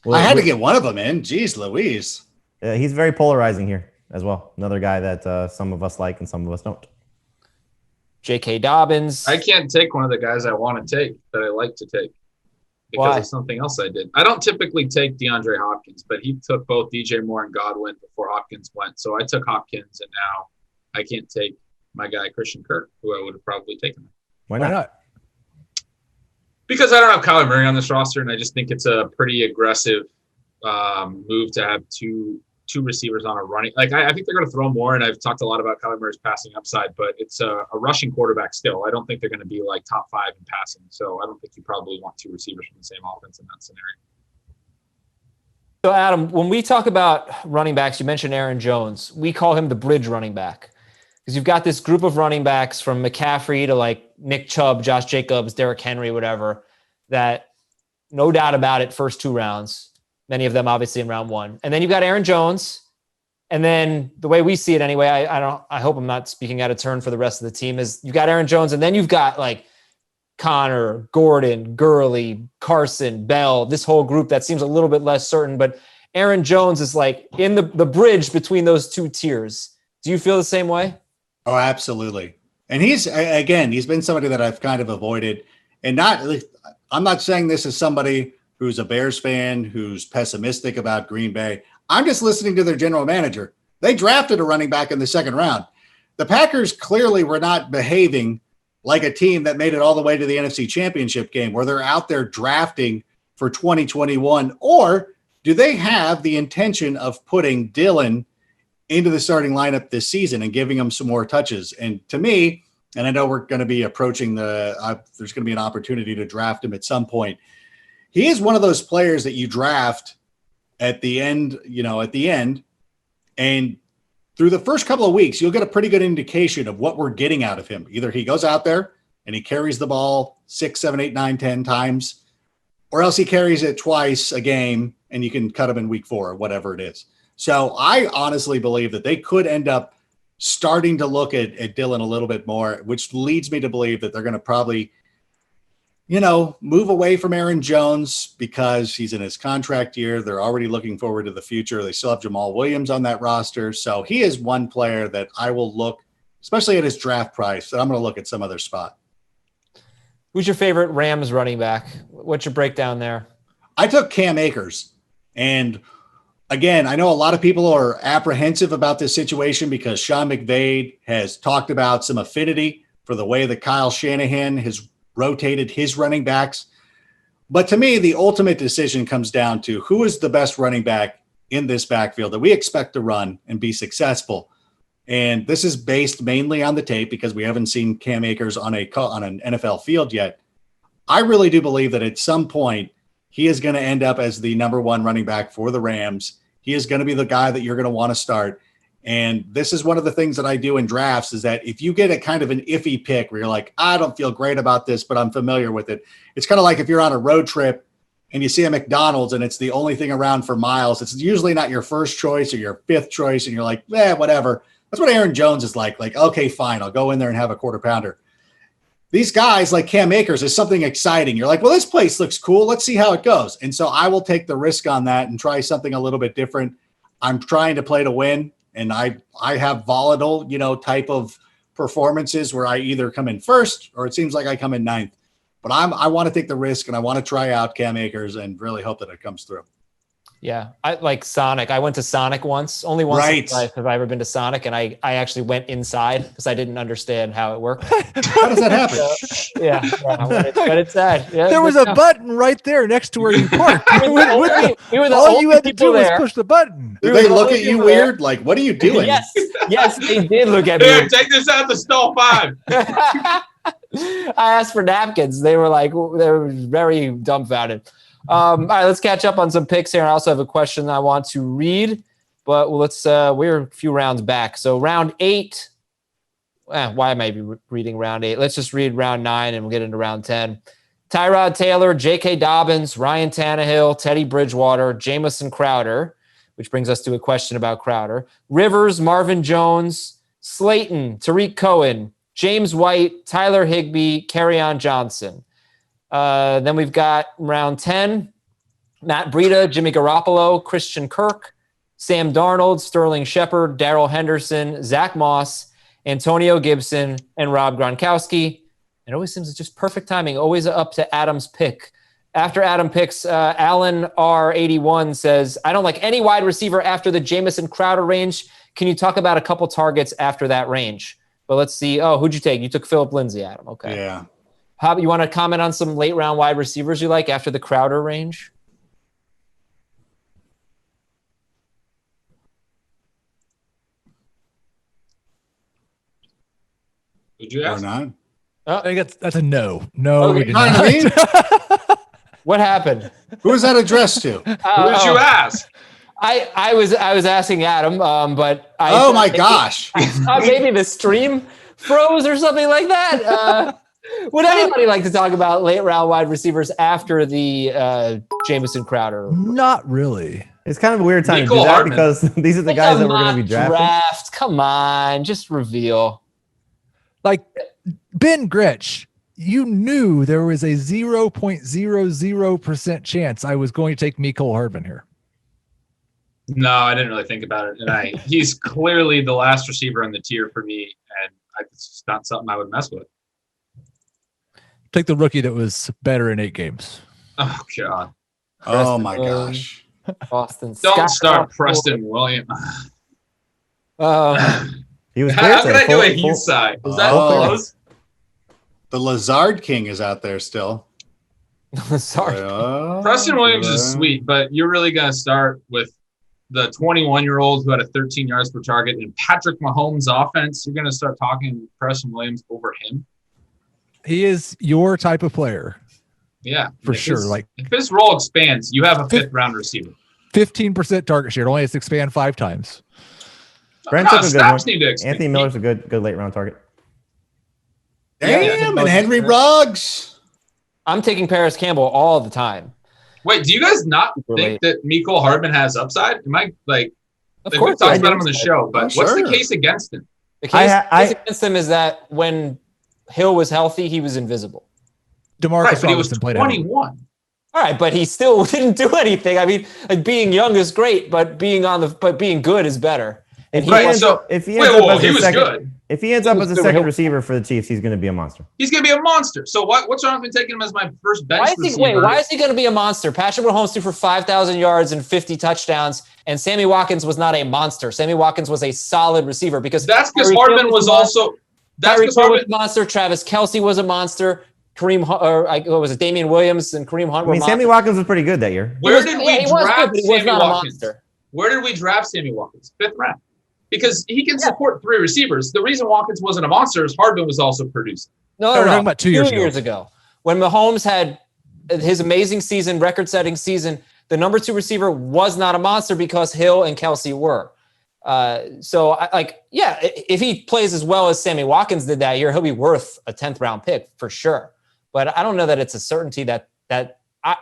I had to get one of them in. Jeez Louise. He's very polarizing here as well. Another guy that some of us like and some of us don't. J.K. Dobbins. I can't take one of the guys I want to take that I like to take because of something else I did. I don't typically take DeAndre Hopkins, but he took both DJ Moore and Godwin before Hopkins went. So I took Hopkins, and now I can't take my guy Christian Kirk, who I would have probably taken. Why not? Because I don't have Kyler Murray on this roster, and I just think it's a pretty aggressive move to have two receivers on a running. Like I think they're going to throw more, and I've talked a lot about Kyler Murray's passing upside, but it's a rushing quarterback still. I don't think they're going to be like top 5 in passing, so I don't think you probably want 2 receivers from the same offense in that scenario. So Adam, when we talk about running backs, you mentioned Aaron Jones. We call him the bridge running back because you've got this group of running backs from McCaffrey to like Nick Chubb, Josh Jacobs, Derrick Henry, whatever, that no doubt about it, first 2 rounds. Many of them obviously in round 1. And then you've got Aaron Jones. And then the way we see it anyway, I hope I'm not speaking out of turn for the rest of the team, is you've got Aaron Jones, and then you've got like Connor, Gordon, Gurley, Carson, Bell, this whole group that seems a little bit less certain, but Aaron Jones is like in the bridge between those 2 tiers. Do you feel the same way? Oh, absolutely. And he's been somebody that I've kind of avoided, and I'm not saying this as somebody who's a Bears fan, who's pessimistic about Green Bay. I'm just listening to their general manager. They drafted a running back in the 2nd round. The Packers clearly were not behaving like a team that made it all the way to the NFC Championship game where they're out there drafting for 2021. Or do they have the intention of putting Dylan into the starting lineup this season and giving him some more touches? And to me, and I know we're going to be approaching there's going to be an opportunity to draft him at some point. He is one of those players that you draft at the end, and through the first couple of weeks, you'll get a pretty good indication of what we're getting out of him. Either he goes out there and he carries the ball 6, 7, 8, 9, 10 times, or else he carries it twice a game and you can cut him in week 4 or whatever it is. So I honestly believe that they could end up starting to look at Dylan a little bit more, which leads me to believe that they're going to probably move away from Aaron Jones because he's in his contract year. They're already looking forward to the future. They still have Jamal Williams on that roster. So he is one player that I will look, especially at his draft price, that I'm going to look at some other spot. Who's your favorite Rams running back? What's your breakdown there? I took Cam Akers. And again, I know a lot of people are apprehensive about this situation because Sean McVay has talked about some affinity for the way that Kyle Shanahan has rotated his running backs. But to me, the ultimate decision comes down to who is the best running back in this backfield that we expect to run and be successful. And this is based mainly on the tape because we haven't seen Cam Akers on an NFL field yet. I really do believe that at some point he is going to end up as the number 1 running back for the Rams. He is going to be the guy that you're going to want to start. And this is one of the things that I do in drafts is that if you get a kind of an iffy pick where you're like, I don't feel great about this, but I'm familiar with it. It's kind of like if you're on a road trip and you see a McDonald's and it's the only thing around for miles. It's usually not your first choice or your 5th choice. And you're like, whatever. That's what Aaron Jones is like. Like, okay, fine. I'll go in there and have a quarter pounder. These guys like Cam Akers is something exciting. You're like, well, this place looks cool. Let's see how it goes. And so I will take the risk on that and try something a little bit different. I'm trying to play to win. And I have volatile, type of performances where I either come in first or it seems like I come in 9th. But I want to take the risk and I want to try out Cam Akers and really hope that it comes through. Yeah, I like Sonic. I went to Sonic only once in my life have I ever been to Sonic, and I actually went inside because I didn't understand how it worked. How does that happen? But it's sad. Yeah, there was a button right there next to where you parked. All you had to do was push the button. Did they look at you weird? Like, what are you doing? Yes, they did look at me. Here, take this out the stall 5. I asked for napkins. They were very dumbfounded. All right, let's catch up on some picks here. I also have a question I want to read, but we're a few rounds back. So round 8, why am I reading round 8? Let's just read round 9 and we'll get into round 10. Tyrod Taylor, J.K. Dobbins, Ryan Tannehill, Teddy Bridgewater, Jamison Crowder, which brings us to a question about Crowder. Rivers, Marvin Jones, Slayton, Tariq Cohen, James White, Tyler Higbee, Kerryon Johnson. Then we've got round 10, Matt Breida, Jimmy Garoppolo, Christian Kirk, Sam Darnold, Sterling Shepard, Darrell Henderson, Zach Moss, Antonio Gibson, and Rob Gronkowski. It always seems it's just perfect timing, always up to Adam's pick. After Adam picks, Alan R81 says, I don't like any wide receiver after the Jamison Crowder range. Can you talk about a couple targets after that range? But let's see. Oh, who'd you take? You took Phillip Lindsay, Adam. Okay. Yeah. How, you want to comment on some late round wide receivers you like after the Crowder range? Did you ask? Or not? I think that's a no. No, Okay. we did You know what I not. mean? What happened? Who is that addressed to? Who did you ask? I was asking Adam, but Oh my gosh. I thought maybe the stream froze or something like that. Would anybody like to talk about late round wide receivers after the Jamison Crowder? Not really. It's kind of a weird time to do Nicole that Hardman. because these are the guys that we're going to be drafting. Draft. Come on, just reveal. Like Ben Gretsch, you knew there was a 0.00% chance I was going to take Mecole Hardman here. No, I didn't really think about it. And he's clearly the last receiver on the tier for me, and it's just not something I would mess with. Take the rookie that was better in 8 games. Oh, God. Oh my gosh. Boston. Don't start Preston Williams. He was How can I do a full- heat side? Is that Oh. close? The Lazard King is out there still. Sorry. Preston Williams is sweet, but you're really going to start with the 21-year-old who had a 13 yards per target in Patrick Mahomes' offense. You're going to start talking Preston Williams over him. He is your type of player. Yeah, For if sure. his- Like if his role expands, you have a 5th-round receiver. 15% target share. It only has to expand 5 times. Brent took a good Snaps one. need to expand. Anthony Miller's a good late round target. Damn, and Henry Ruggs. I'm taking Paris Campbell all the time. Wait, do you guys not Super think that Mecole Hardman has upside? Am I like? Of We've course, talked I about do. him on the show, but Oh, what's sure. the case against him? The case I- against him is that when Hill was healthy, he was invisible. DeMarcus Right, but he was Robinson played out. 21. All right, but he still didn't do anything. I mean, like being young is great, but being good is better. And he Right, was, so If he wait, ends up whoa, as he a was second, good. if he ends up He as was a good. second receiver for the Chiefs, he's going to be a monster. He's going to be a monster. So what's wrong with taking him as my first bench why is receiver? he going to be a monster? Patrick Mahomes threw for 5,000 yards and 50 touchdowns, and Sammy Watkins was not a monster. Sammy Watkins was a solid receiver because That's because Tyreek Hardman Hill was a monster. also. That's Tyreek because Hill was Hardman. a monster. Travis Kelce was a monster. What was it? Damian Williams and Kareem Hunt I were mean, Sammy monsters. Watkins was pretty good that year. Where did we he was draft good, but he was Sammy not a Watkins? monster. Where did we draft Sammy Watkins? 5th round. Because he can support 3 receivers. The reason Watkins wasn't a monster is Hardman was also producing. No, we're talking about 2 years ago. When Mahomes had his amazing season, record-setting season, the number 2 receiver was not a monster because Hill and Kelce were. If he plays as well as Sammy Watkins did that year, he'll be worth a 10th round pick for sure. But I don't know that it's a certainty that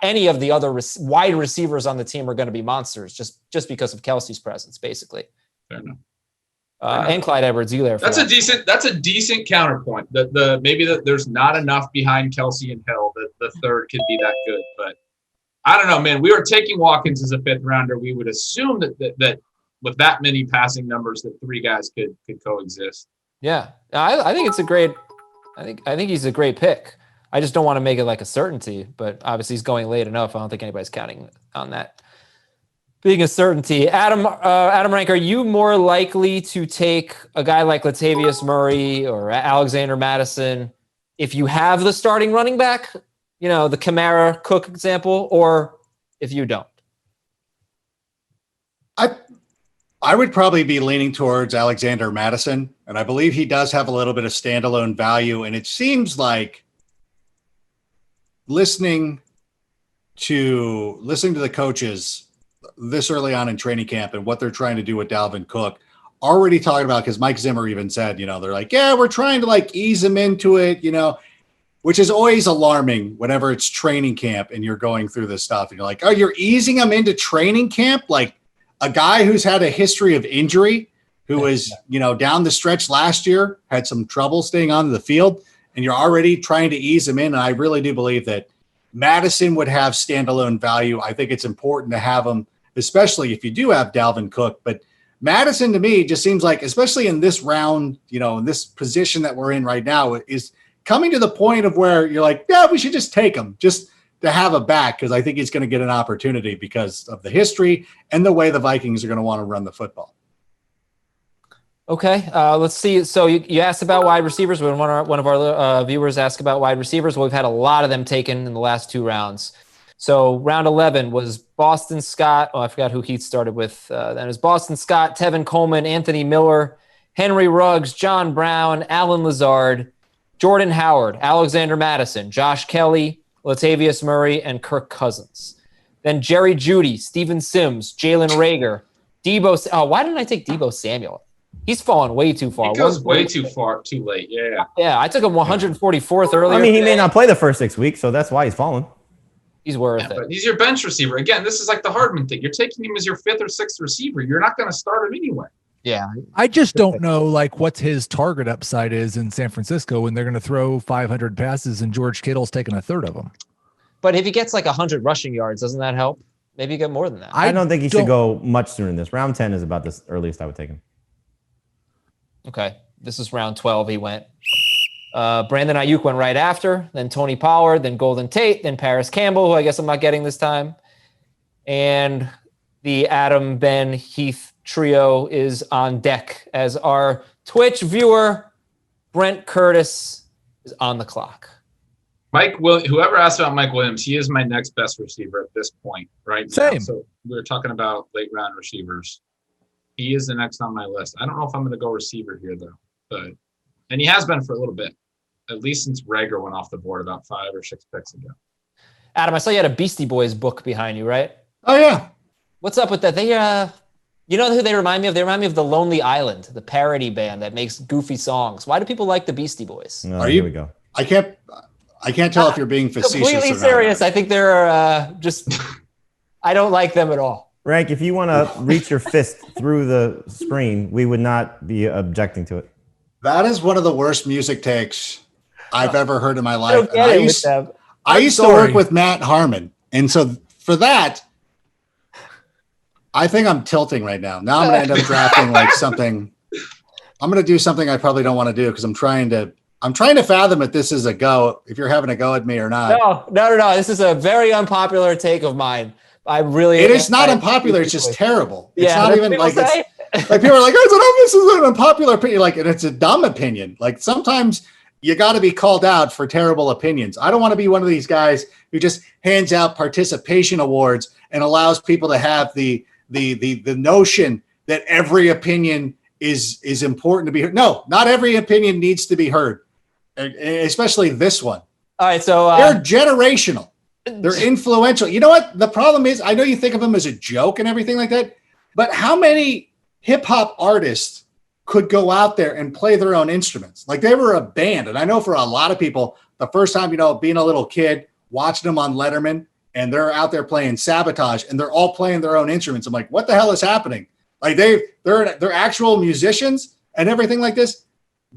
any of the other wide receivers on the team are going to be monsters just because of Kelce's presence, basically. Fair enough. And Clyde Edwards-Helaire. That's a decent counterpoint. There's not enough behind Kelce and Hill that the third could be that good. But I don't know, man. We were taking Watkins as a 5th rounder. We would assume that with that many passing numbers, that 3 guys could coexist. Yeah, I think it's a great. I think he's a great pick. I just don't want to make it like a certainty, but obviously he's going late enough. I don't think anybody's counting on that being a certainty. Adam Rank, are you more likely to take a guy like Latavius Murray or Alexander Madison if you have the starting running back, the Kamara Cook example, or if you don't? I would probably be leaning towards Alexander Madison, and I believe he does have a little bit of standalone value. And it seems like listening to the coaches this early on in training camp and what they're trying to do with Dalvin Cook, already talking about, because Mike Zimmer even said, they're like, yeah, we're trying to ease him into it, which is always alarming whenever it's training camp and you're going through this stuff and you're like, oh, you're easing him into training camp? Like, a guy who's had a history of injury, who was, down the stretch last year, had some trouble staying on the field, and you're already trying to ease him in. And I really do believe that Madison would have standalone value. I think it's important to have him, especially if you do have Dalvin Cook. But Madison, to me, just seems like, especially in this round, in this position that we're in right now, is coming to the point of where you're like, yeah, we should just take him just to have a back, because I think he's going to get an opportunity because of the history and the way the Vikings are going to want to run the football. Okay, let's see. So you asked about wide receivers. When one of our viewers asked about wide receivers, well, we've had a lot of them taken in the last 2 rounds. So round 11 was Boston Scott. Oh, I forgot who Heath started with. Then it was Boston Scott, Tevin Coleman, Anthony Miller, Henry Ruggs, John Brown, Alan Lazard, Jordan Howard, Alexander Madison, Josh Kelly, Latavius Murray, and Kirk Cousins. Then Jerry Jeudy, Steven Sims, Jalen Reagor, Debo. Oh, why didn't I take Debo Samuel? He's fallen way too far. He goes way too far, too late. Yeah. Yeah, I took him 144th earlier. I mean, he may not play the first 6 weeks, so that's why he's fallen. He's worth it. But he's your bench receiver. Again, this is like the Hardman thing. You're taking him as your 5th or 6th receiver. You're not going to start him anyway. Yeah. I just don't know what his target upside is in San Francisco when they're going to throw 500 passes and George Kittle's taking a third of them. But if he gets 100 rushing yards, doesn't that help? Maybe you get more than that. I don't think he should go much sooner than this. Round 10 is about the earliest I would take him. Okay. This is round 12. He went. Brandon Ayuk went right after, then Tony Pollard, then Golden Tate, then Paris Campbell, who I guess I'm not getting this time. And the Adam, Ben, Heath trio is on deck as our Twitch viewer, Brent Curtis, is on the clock. Whoever asked about Mike Williams, he is my next best receiver at this point, right? Same. Now. So we were talking about late round receivers. He is the next on my list. I don't know if I'm going to go receiver here, though. And he has been for a little bit, at least since Reagor went off the board about 5 or 6 picks ago. Adam, I saw you had a Beastie Boys book behind you, right? Oh, yeah. What's up with that? They, you know who they remind me of? They remind me of the Lonely Island, the parody band that makes goofy songs. Why do people like the Beastie Boys? Here we go. I can't tell if you're being facetious. Completely serious. I think they're just. I don't like them at all. Rank, if you want to reach your fist through the screen, we would not be objecting to it. That is one of the worst music takes I've ever heard in my life. I used to work with Matt Harmon. And so for that, I think I'm tilting right now. Now I'm going to end up drafting something. I'm going to do something I probably don't want to do because I'm trying to fathom if this is a go, if you're having a go at me or not. No. This is a very unpopular take of mine. It is not unpopular. It's just terrible. It's yeah, not even people people are like, oh, this is an unpopular opinion. And it's a dumb opinion. Sometimes you got to be called out for terrible opinions. I don't want to be one of these guys who just hands out participation awards and allows people to have the notion that every opinion is important to be heard. No, not every opinion needs to be heard, especially this one. All right, so they're generational. They're influential. You know what? The problem is, I know you think of them as a joke and everything like that, but how many hip hop artists could go out there and play their own instruments? They were a band. And I know for a lot of people, the first time, being a little kid, watching them on Letterman, and they're out there playing Sabotage, and they're all playing their own instruments. I'm like, what the hell is happening? They're actual musicians and everything like this.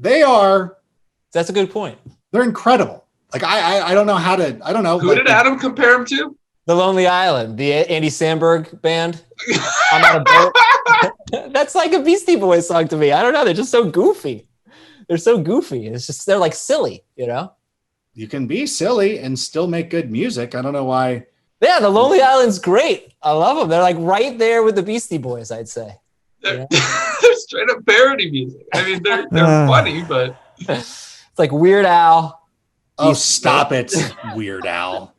That's a good point. They're incredible. I don't know how to. I don't know. Who did Adam compare him to? The Lonely Island, the Andy Samberg band. I'm on a boat. That's like a Beastie Boys song to me. I don't know. They're just so goofy. It's just they're silly, You can be silly and still make good music. I don't know why. Yeah, the Lonely Island's great. I love them. They're right there with the Beastie Boys, I'd say. They're straight up parody music. I mean, they're funny, but it's like Weird Al. Oh, stop it, Weird Al.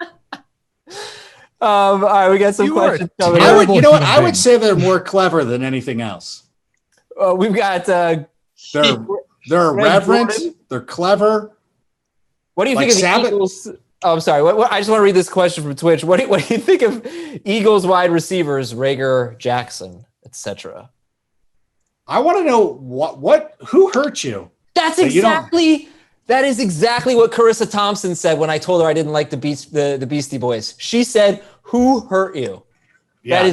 All right, we got some questions coming. I would say they're more clever than anything else. We've got they're irreverent. They're clever. What do you think of the Eagles? Oh, I'm sorry. I just want to read this question from Twitch. What do you think of Eagles wide receivers, Reagor, Jackson, etc.? I want to know who hurt you. That is exactly what Carissa Thompson said when I told her I didn't like the Beastie Boys. She said, "Who hurt you?" Yeah,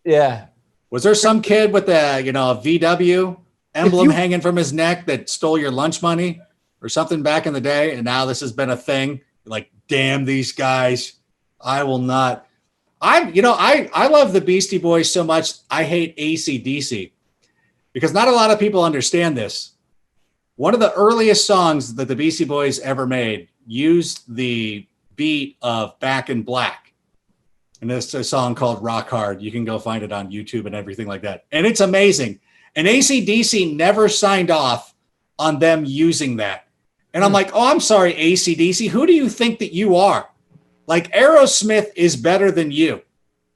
Yeah. Was there some kid with a VW emblem hanging from his neck that stole your lunch money or something back in the day? And now this has been a thing. Like, damn these guys. I will not. I love the Beastie Boys so much. I hate AC/DC because not a lot of people understand this. One of the earliest songs that the Beastie Boys ever made used the beat of Back in Black. And it's a song called Rock Hard. You can go find it on YouTube and everything like that. And it's amazing. And AC/DC never signed off on them using that. And I'm like, oh, I'm sorry, AC/DC. Who do you think that you are? Like, Aerosmith is better than you.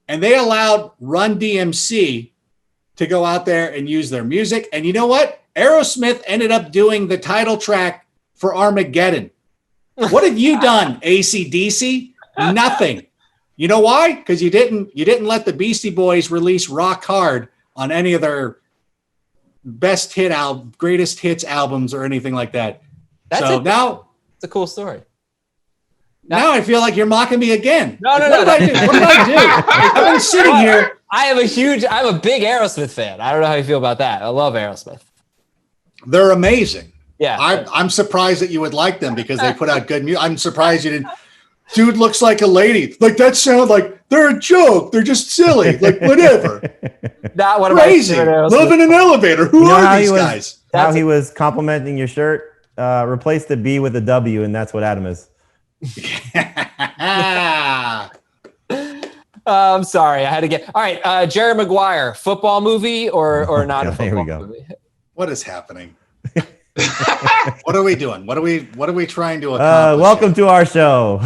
And they allowed Run DMC to go out there and use their music. And you know what? Aerosmith ended up doing the title track for Armageddon. What have you done, AC/DC? Nothing. You know why? Because you didn't let the Beastie Boys release Rock Hard on any of their greatest hits albums or anything like that. Now it's a cool story. Now I feel like you're mocking me again. No. What did I do? I've been sitting here. I'm a big Aerosmith fan. I don't know how you feel about that. I love Aerosmith. They're amazing. Yeah. I'm surprised that you would like them because they put out good music. I'm surprised you didn't. Dude looks like a lady. Like, that sound like they're a joke. They're just silly. Like, whatever. Not what crazy. Love in an elevator. Who are these guys? How he was complimenting your shirt. Replace the B with a W, and that's what Adam is. I'm sorry. I had to get. All right. Jerry Maguire, football movie or not a football movie? What is happening? What are we doing? What are we trying to accomplish? Welcome to our show.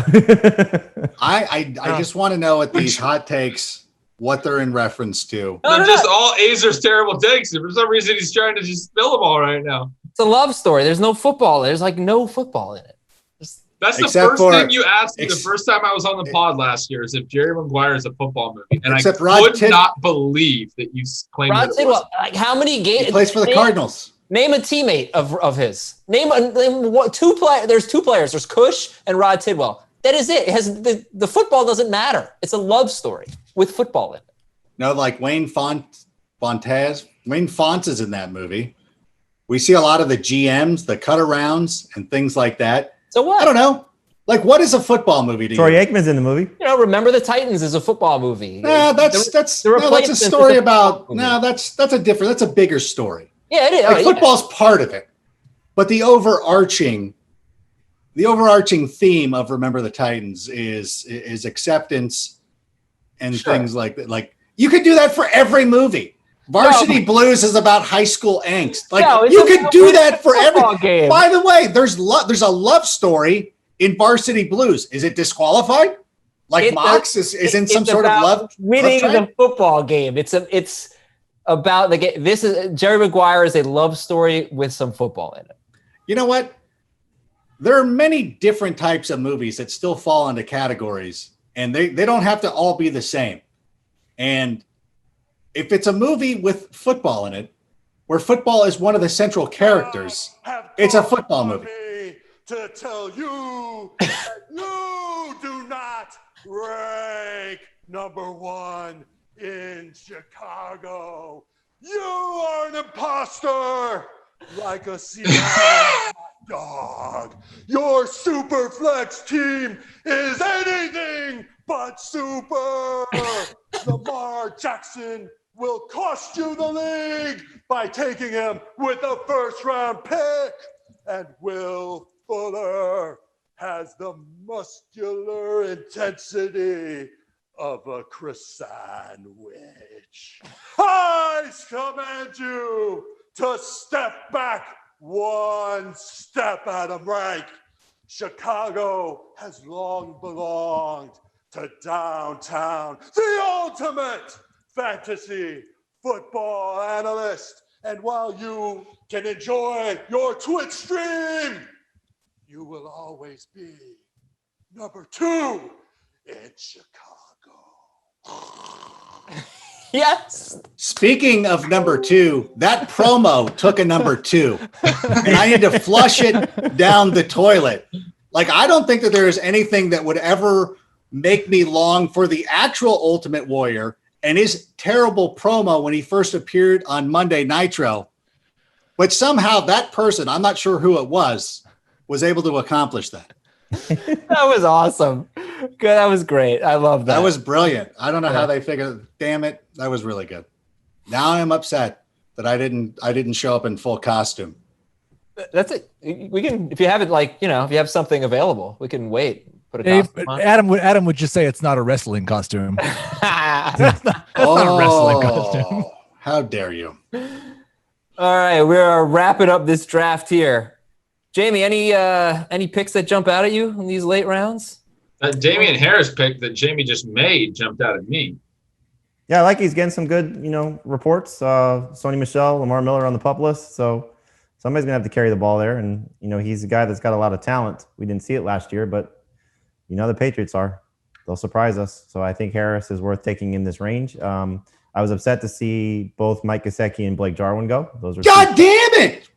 I just want to know at these hot takes what they're in reference to. They're just all Aizer's terrible takes. For some reason, he's trying to just spill them all right now. It's a love story. There's no football. There's like no football in it. That's the first thing you asked me the first time I was on the pod last year is if Jerry Maguire is a football movie. And I could not believe that you claimed Rod that it Tidwell, like, how many games? He plays for the Cardinals. Name a teammate of his. Name what two players. There's two players. There's Cush and Rod Tidwell. That is it. It has the football doesn't matter. It's a love story with football in it. No, like Wayne Fontes is in that movie. We see a lot of the GMs, the cut arounds, and things like that. So what? I don't know. Like, what is a football movie to you? Troy Aikman's in the movie. Remember the Titans is a football movie. That's a story about. No, that's a bigger story. Yeah, it is. Like, football's part of it, but the overarching theme of Remember the Titans is acceptance and things like that. Like, you could do that for every movie. Varsity Blues is about high school angst. Like, you could do that for every game. By the way, there's a love story in Varsity Blues. Is it disqualified? Like, Mox is in some sort of love. Winning the football game. It's about the game. This is Jerry Maguire is a love story with some football in it. You know what? There are many different types of movies that still fall into categories, and they don't have to all be the same. And if it's a movie with football in it, where football is one of the central characters, it's a football movie. To tell you that you do not rank number one in Chicago. You are an imposter, like a Seattle dog. Your Superflex team is anything but super. Lamar Jackson will cost you the league by taking him with a first-round pick. And Will Fuller has the muscular intensity of a croissant sandwich. I command you to step back one step, Adam Rank. Chicago has long belonged to downtown, the ultimate fantasy football analyst. And while you can enjoy your Twitch stream, you will always be number 2 in Chicago. Yes. Speaking of number 2, that promo took a number 2, and I need to flush it down the toilet. Like, I don't think that there is anything that would ever make me long for the actual Ultimate Warrior and his terrible promo when he first appeared on Monday Nitro. But somehow that person, I'm not sure who it was able to accomplish that. That was awesome. Good. That was great. I love that. That was brilliant. I don't know how they figured. Damn it, that was really good. Now I'm upset that I didn't show up in full costume. That's it. We can, if you have it, like, you know, if you have something available, we can wait. Put a costume on. Adam would just say it's not a wrestling costume. That's not a wrestling costume. How dare you? All right, we're wrapping up this draft here. Jamie, any picks that jump out at you in these late rounds? That Damian Harris pick that Jamie just made jumped out at me. Yeah, I like he's getting some good, reports. Sony Michel, Lamar Miller on the pup list. So somebody's going to have to carry the ball there. And, he's a guy that's got a lot of talent. We didn't see it last year, but the Patriots are. They'll surprise us. So I think Harris is worth taking in this range. I was upset to see both Mike Gesicki and Blake Jarwin go. Those are God damn it!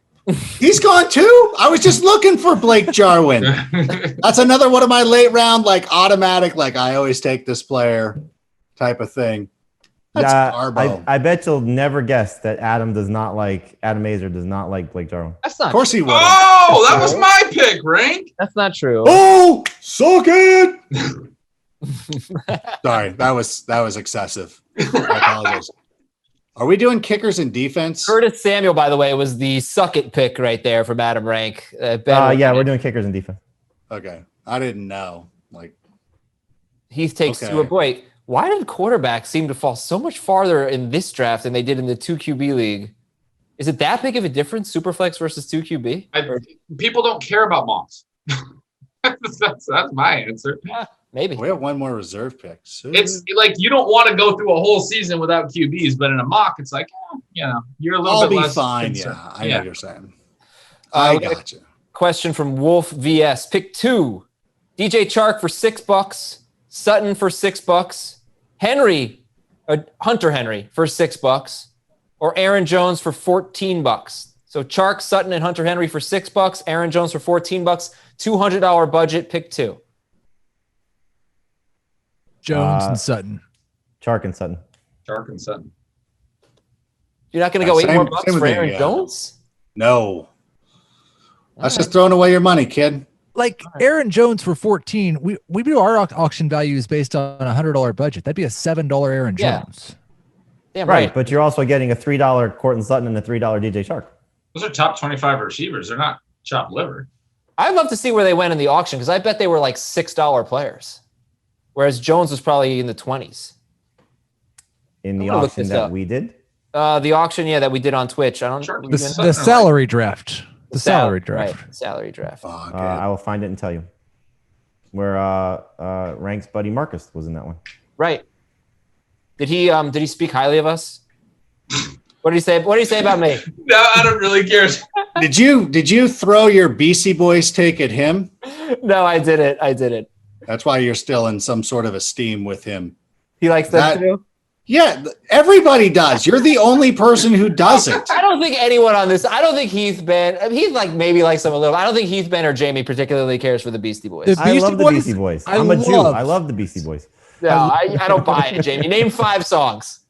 He's gone too? I was just looking for Blake Jarwin. That's another one of my late round, automatic, I always take this player type of thing. That's Garbo. I bet you'll never guess that Adam Aizer does not like Blake Jarwin. That's not. Of course he would. Oh, that was my pick, Rank. That's not true. Oh, suck it. Sorry, that was excessive. I apologize. Are we doing kickers and defense? Curtis Samuel, by the way, was the suck it pick right there from Adam Rank. Yeah, we're doing kickers and defense. Okay, I didn't know. Heath takes Tua. Boy, why did quarterbacks seem to fall so much farther in this draft than they did in the 2QB league? Is it that big of a difference, Superflex versus 2QB? People don't care about mocks. that's my answer. Yeah, maybe. We have one more reserve pick. It's like you don't want to go through a whole season without QBs, but in a mock, it's like, you're a little bit less. I'll be fine. concerned. Yeah, I know what you're saying. I got you. Question from Wolf VS. Pick 2. DJ Chark for $6. Sutton for $6. Hunter Henry for $6. Or Aaron Jones for $14. So Chark, Sutton, and Hunter Henry for $6. Aaron Jones for $14. $200 budget. Pick 2. Jones and Sutton. Chark and Sutton. Chark and Sutton. You're not going to go $8 more for Aaron Jones? No. That's just throwing away your money, kid. Aaron Jones for 14. We do our auction values based on a $100 budget. That'd be a $7 Aaron Jones. Damn right. But you're also getting a $3 Cortland Sutton and a $3 DJ Chark. Those are top 25 receivers. They're not chopped liver. I'd love to see where they went in the auction because I bet they were $6 players, whereas Jones was probably in the 20s. In the auction that we did? The auction, that we did on Twitch. The salary draft. The salary draft. Right. Salary draft. I will find it and tell you. Where Rank's buddy Marcus was in that one. Right. Did he speak highly of us? What did he say? What did he say about me? No, I don't really care. Did you throw your Beastie Boys take at him? No, I didn't. That's why you're still in some sort of esteem with him. He likes that too? Yeah, everybody does. You're the only person who doesn't. I don't think anyone on this. I don't think Heath Ben. Heath maybe likes them a little. I don't think Heath Ben or Jamie particularly cares for the Beastie Boys. I love the Beastie Boys. I'm a Jew. I love the Beastie Boys. No, I don't buy it, Jamie. Name 5 songs.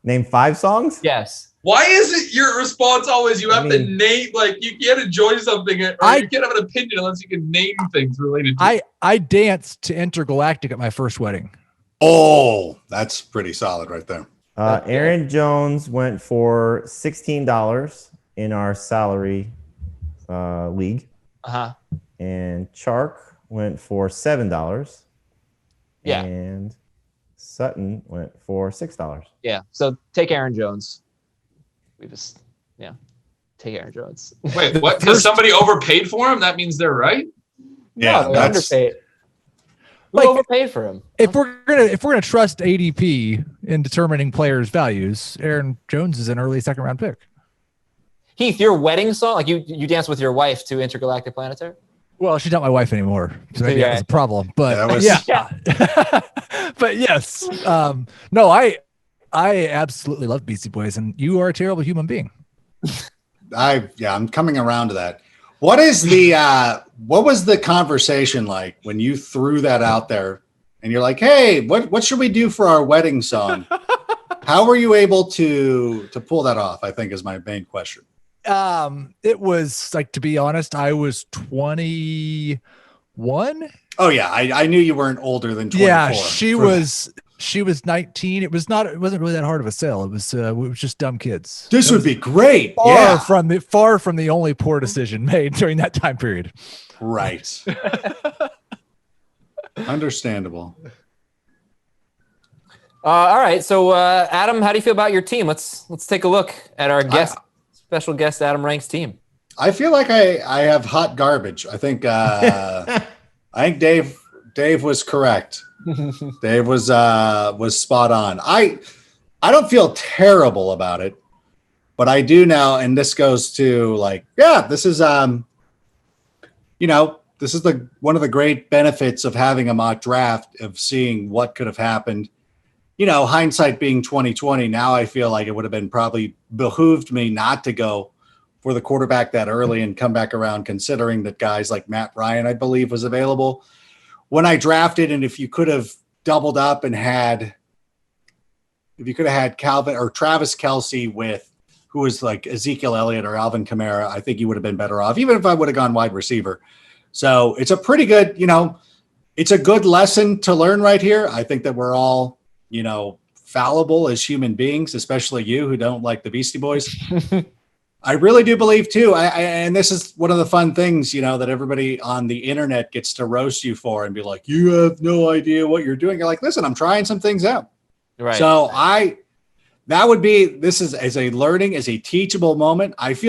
Name 5 songs? Yes. Why is it your response always you have to name, you can't enjoy something or you can't have an opinion unless you can name things related to it? I danced to Intergalactic at my first wedding. Oh, that's pretty solid right there. Aaron Jones went for $16 in our salary league. Uh-huh. And Chark went for $7. Yeah. And Sutton went for $6. Yeah. So take Aaron Jones. Take Aaron Jones. Wait, what? Because somebody overpaid for him? That means they're right? Yeah, no, that's underpaid. Who overpaid for him? If we're gonna trust ADP in determining players' values, Aaron Jones is an early second round pick. Heath, your wedding song, you dance with your wife to Intergalactic Planetary? Well, she's not my wife anymore, so maybe that was a problem. But but yes, no, I absolutely love Beastie Boys, and you are a terrible human being. I'm coming around to that. What is the what was the conversation like when you threw that out there and you're like, hey, what should we do for our wedding song? How were you able to pull that off? I think is my main question. It was like, to be honest, I was 21. Oh yeah, I knew you weren't older than 24. Yeah, she was 19. It wasn't really that hard of a sale. It was just dumb kids. This would be great. Far from the only poor decision made during that time period. Right. Understandable. All right. So, Adam, how do you feel about your team? Let's take a look at our special guest Adam Rank's team. I feel like I have hot garbage. I think Dave was correct. Dave was spot on. I don't feel terrible about it, but I do now, and this goes to this is this is one of the great benefits of having a mock draft, of seeing what could have happened. Hindsight being 2020, now I feel like it would have been probably behooved me not to go for the quarterback that early and come back around, considering that guys like Matt Ryan, I believe, was available when I drafted. And if you could have doubled up and had Calvin or Travis Kelce with who was like Ezekiel Elliott or Alvin Kamara, I think you would have been better off, even if I would have gone wide receiver. So it's a pretty good, it's a good lesson to learn right here. I think that we're all, fallible as human beings, especially you who don't like the Beastie Boys. I really do believe too. And this is one of the fun things, that everybody on the internet gets to roast you for and be like, you have no idea what you're doing. You're like, listen, I'm trying some things out. Right. So this is as a learning, as a teachable moment. Thank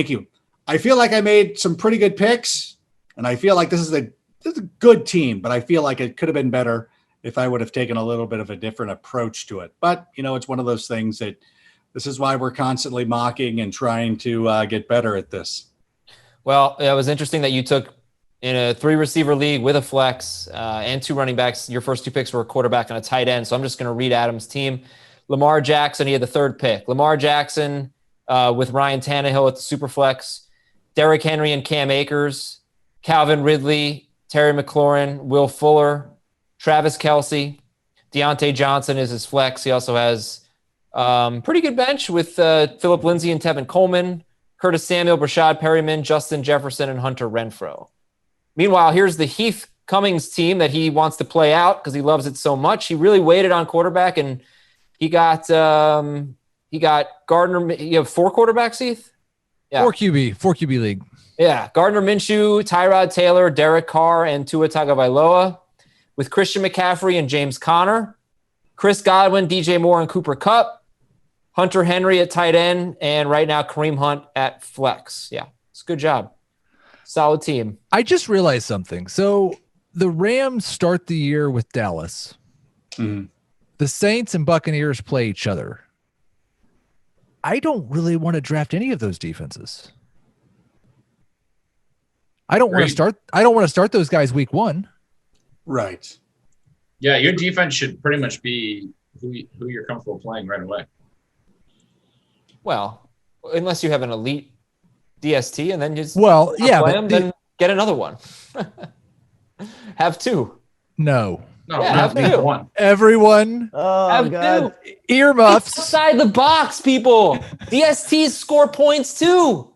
you. I feel like I made some pretty good picks, and I feel like this is a good team, but I feel like it could have been better if I would have taken a little bit of a different approach to it. But, it's one of those things that this is why we're constantly mocking and trying to get better at this. Well, it was interesting that you took in a 3-receiver league with a flex and 2 running backs. Your first 2 picks were a quarterback and a tight end. So I'm just going to read Adam's team. Lamar Jackson, he had the 3rd pick. Lamar Jackson with Ryan Tannehill at the Superflex. Derrick Henry and Cam Akers. Calvin Ridley, Terry McLaurin, Will Fuller, Travis Kelce. Deontay Johnson is his flex. He also has pretty good bench with Phillip Lindsay and Tevin Coleman, Curtis Samuel, Brashad Perryman, Justin Jefferson, and Hunter Renfrow. Meanwhile, here's the Heath Cummings team that he wants to play out because he loves it so much. He really waited on quarterback, and he got Gardner. You have 4 quarterbacks, Heath? Yeah. 4 QB league. Yeah, Gardner Minshew, Tyrod Taylor, Derek Carr, and Tua Tagovailoa, with Christian McCaffrey and James Conner, Chris Godwin, DJ Moore, and Cooper Kupp, Hunter Henry at tight end, and right now Kareem Hunt at flex. Yeah, it's a good job. Solid team. I just realized something. So the Rams start the year with Dallas. Mm-hmm. The Saints and Buccaneers play each other. I don't really want to draft any of those defenses. I don't want to start those guys week 1. Right. Yeah, your defense should pretty much be who you're comfortable playing right away. Well, unless you have an elite DST and then just play them, then get another one. Have 2. No, have 2. 1. Everyone, have God. 2. Earmuffs. Outside the box, people. DSTs score points too.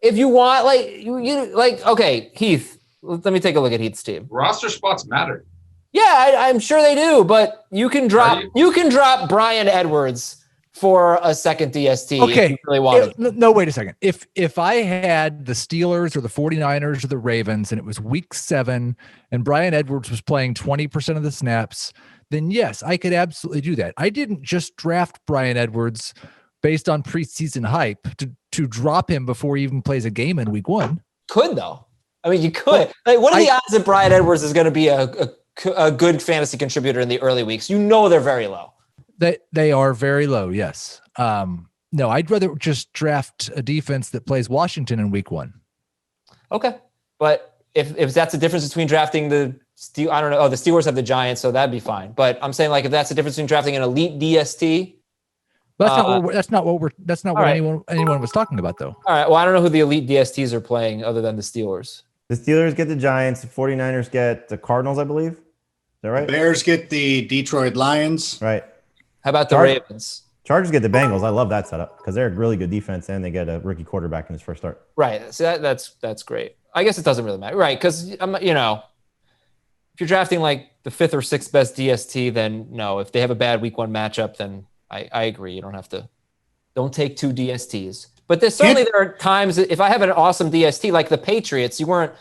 If you want, okay, Heath. Let me take a look at Heath's team. Roster spots matter. Yeah, I'm sure they do, but you can drop Brian Edwards for a second DST. Okay. If you really want it. No, wait a second. If I had the Steelers or the 49ers or the Ravens and it was week 7 and Brian Edwards was playing 20% of the snaps, then yes, I could absolutely do that. I didn't just draft Brian Edwards based on preseason hype to drop him before he even plays a game in week 1. Could though. I mean, you could. What are the odds that Brian Edwards is going to be a good fantasy contributor in the early weeks? They're very low. They are very low. Yes. No, I'd rather just draft a defense that plays Washington in week 1. Okay. But if that's the difference between drafting the Steelers have the Giants, so that'd be fine. But I'm saying if that's the difference between drafting an elite DST. That's not what anyone was talking about though. All right. Well, I don't know who the elite DSTs are playing other than the Steelers. The Steelers get the Giants. The 49ers get the Cardinals, I believe. Is that right? The Bears get the Detroit Lions. Right. How about the Ravens? Chargers get the Bengals. I love that setup because they're a really good defense and they get a rookie quarterback in his first start. Right. So that's great. I guess it doesn't really matter. Right. Because, if you're drafting like the 5th or 6th best DST, then no. If they have a bad week 1 matchup, then I agree. You don't take 2 DSTs. But there are times if I have an awesome DST like the Patriots, you weren't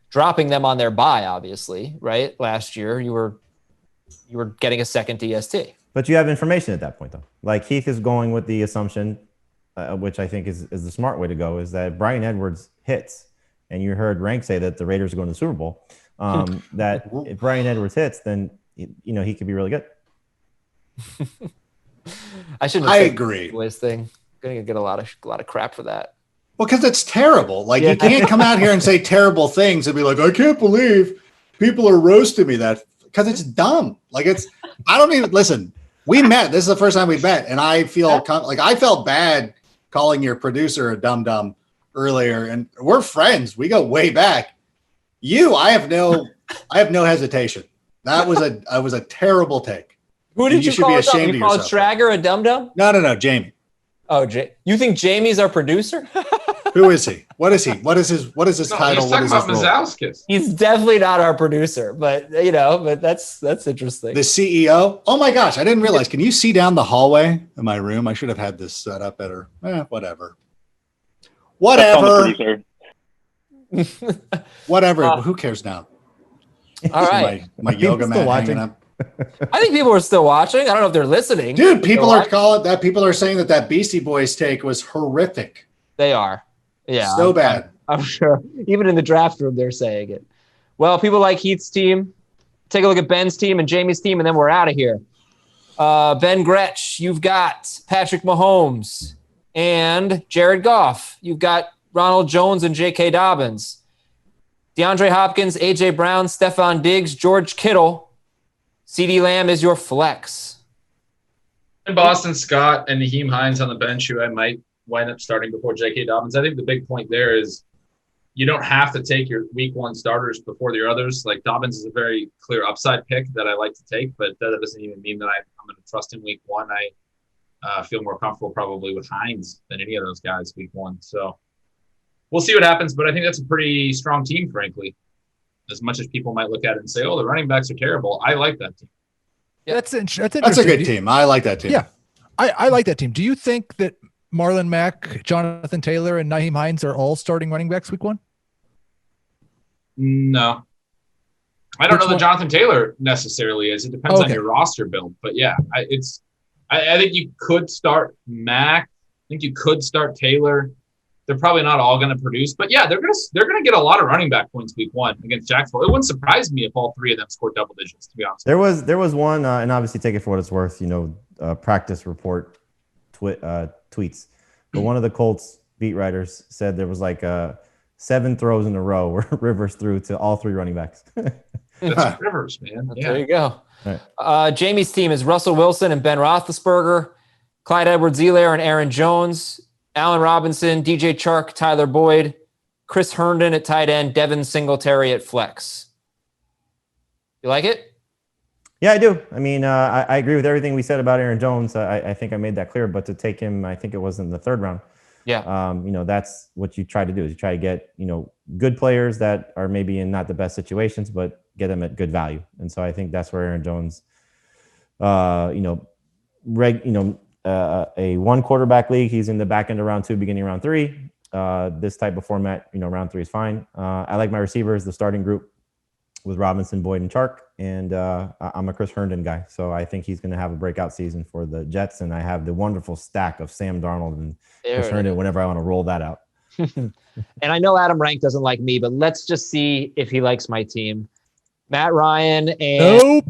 dropping them on their bye, obviously, right? Last year, you were getting a second DST. But you have information at that point, though. Like Heath is going with the assumption, which I think is the smart way to go, is that Bryan Edwards hits. And you heard Rank say that the Raiders are going to the Super Bowl. That if Bryan Edwards hits, then he could be really good. I agree. Boys thing. Going to get a lot of crap for that. Well, because it's terrible. Like you can't come out here and say terrible things and be like, I can't believe people are roasting me because it's dumb. Like I don't even listen. We met. This is the first time we met, and I feel like I felt bad calling your producer a dum-dum earlier, and we're friends. We go way back. I have no hesitation. That was a terrible take. Who did you should call be ashamed of you called yourself. Trager a dum-dum? No, Jamie. Oh, you think Jamie's our producer? Who is he? What is he? What is his title? He's What talking is about his role? Mazowskis. He's definitely not our producer, but that's interesting. The CEO? Oh my gosh, I didn't realize. Can you see down the hallway in my room? I should have had this set up better. Whatever. Whatever. Who cares now? All right. My yoga mat hanging up. I think people are still watching. I don't know if they're listening. Dude, people are saying that Beastie Boys take was horrific. They are. Yeah. So bad. I'm sure. Even in the draft room, they're saying it. Well, people like Heath's team. Take a look at Ben's team and Jamie's team, and then we're out of here. Ben Gretsch, you've got Patrick Mahomes and Jared Goff. You've got Ronald Jones and J.K. Dobbins. DeAndre Hopkins, A.J. Brown, Stephon Diggs, George Kittle. CeeDee Lamb is your flex. And Boston Scott and Naheem Hines on the bench, who I might wind up starting before J.K. Dobbins. I think the big point there is you don't have to take your week 1 starters before your others. Like Dobbins is a very clear upside pick that I like to take, but that doesn't even mean that I'm going to trust him week 1. I feel more comfortable probably with Hines than any of those guys week 1. So we'll see what happens, but I think that's a pretty strong team, frankly. As much as people might look at it and say, oh, the running backs are terrible. I like that team. Yeah. That's interesting. That's a good team. I like that team. Yeah, I like that team. Do you think that Marlon Mack, Jonathan Taylor, and Naheem Hines are all starting running backs week 1? No. I don't know that Jonathan Taylor necessarily is. It depends on your roster build. But yeah, I think you could start Mack. I think you could start Taylor. They're probably not all going to produce, but yeah, they're going to get a lot of running back points week 1 against Jacksonville. It wouldn't surprise me if all 3 of them scored double digits, to be honest. There was one, and obviously take it for what it's worth. Practice report tweets, but one of the Colts beat writers said there was like 7 throws in a row where Rivers threw to all 3 running backs. That's Rivers, man. Yeah. There you go. Right. Jamie's team is Russell Wilson and Ben Roethlisberger, Clyde Edwards-Helaire and Aaron Jones, Allen Robinson, DJ Chark, Tyler Boyd, Chris Herndon at tight end, Devin Singletary at flex. You like it? Yeah, I do. I mean, I agree with everything we said about Aaron Jones. I think I made that clear. But to take him, I think it was in the 3rd round. Yeah. That's what you try to do is you try to get, good players that are maybe in not the best situations, but get them at good value. And so I think that's where Aaron Jones, a 1 quarterback league. He's in the back end of round 2, beginning of round 3. This type of format, round 3 is fine. I like my receivers, the starting group with Robinson, Boyd, and Chark. And I'm a Chris Herndon guy. So I think he's going to have a breakout season for the Jets. And I have the wonderful stack of Sam Darnold and Chris Herndon whenever I want to roll that out. And I know Adam Rank doesn't like me, but let's just see if he likes my team. Matt Ryan and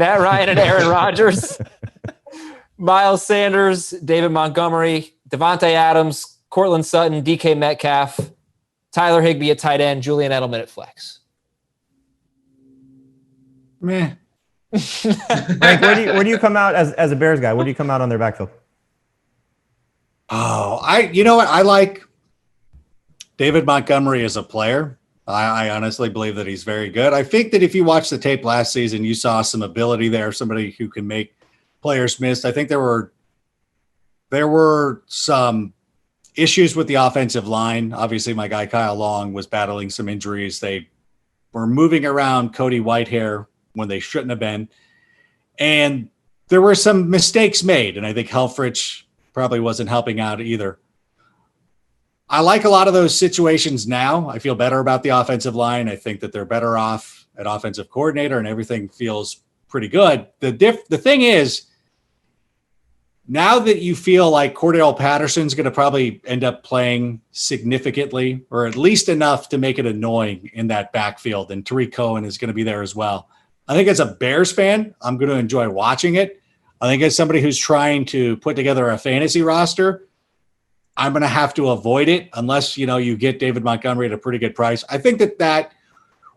Aaron Rodgers. Miles Sanders, David Montgomery, Devontae Adams, Cortland Sutton, DK Metcalf, Tyler Higbee at tight end, Julian Edelman at flex. Meh. Frank, where do you come out as a Bears guy? Where do you come out on their backfield? Oh, you know what? I like David Montgomery as a player. I honestly believe that he's very good. I think that if you watch the tape last season, you saw some ability there, somebody who can make players missed. I think there were some issues with the offensive line. Obviously, my guy Kyle Long was battling some injuries. They were moving around Cody Whitehair when they shouldn't have been. And there were some mistakes made, and I think Helfrich probably wasn't helping out either. I like a lot of those situations now. I feel better about the offensive line. I think that they're better off at offensive coordinator, and everything feels pretty good. The thing is, now that you feel like Cordell Patterson's going to probably end up playing significantly, or at least enough to make it annoying in that backfield, and Tariq Cohen is going to be there as well. I think as a Bears fan, I'm going to enjoy watching it. I think as somebody who's trying to put together a fantasy roster, I'm going to have to avoid it unless, you get David Montgomery at a pretty good price. I think that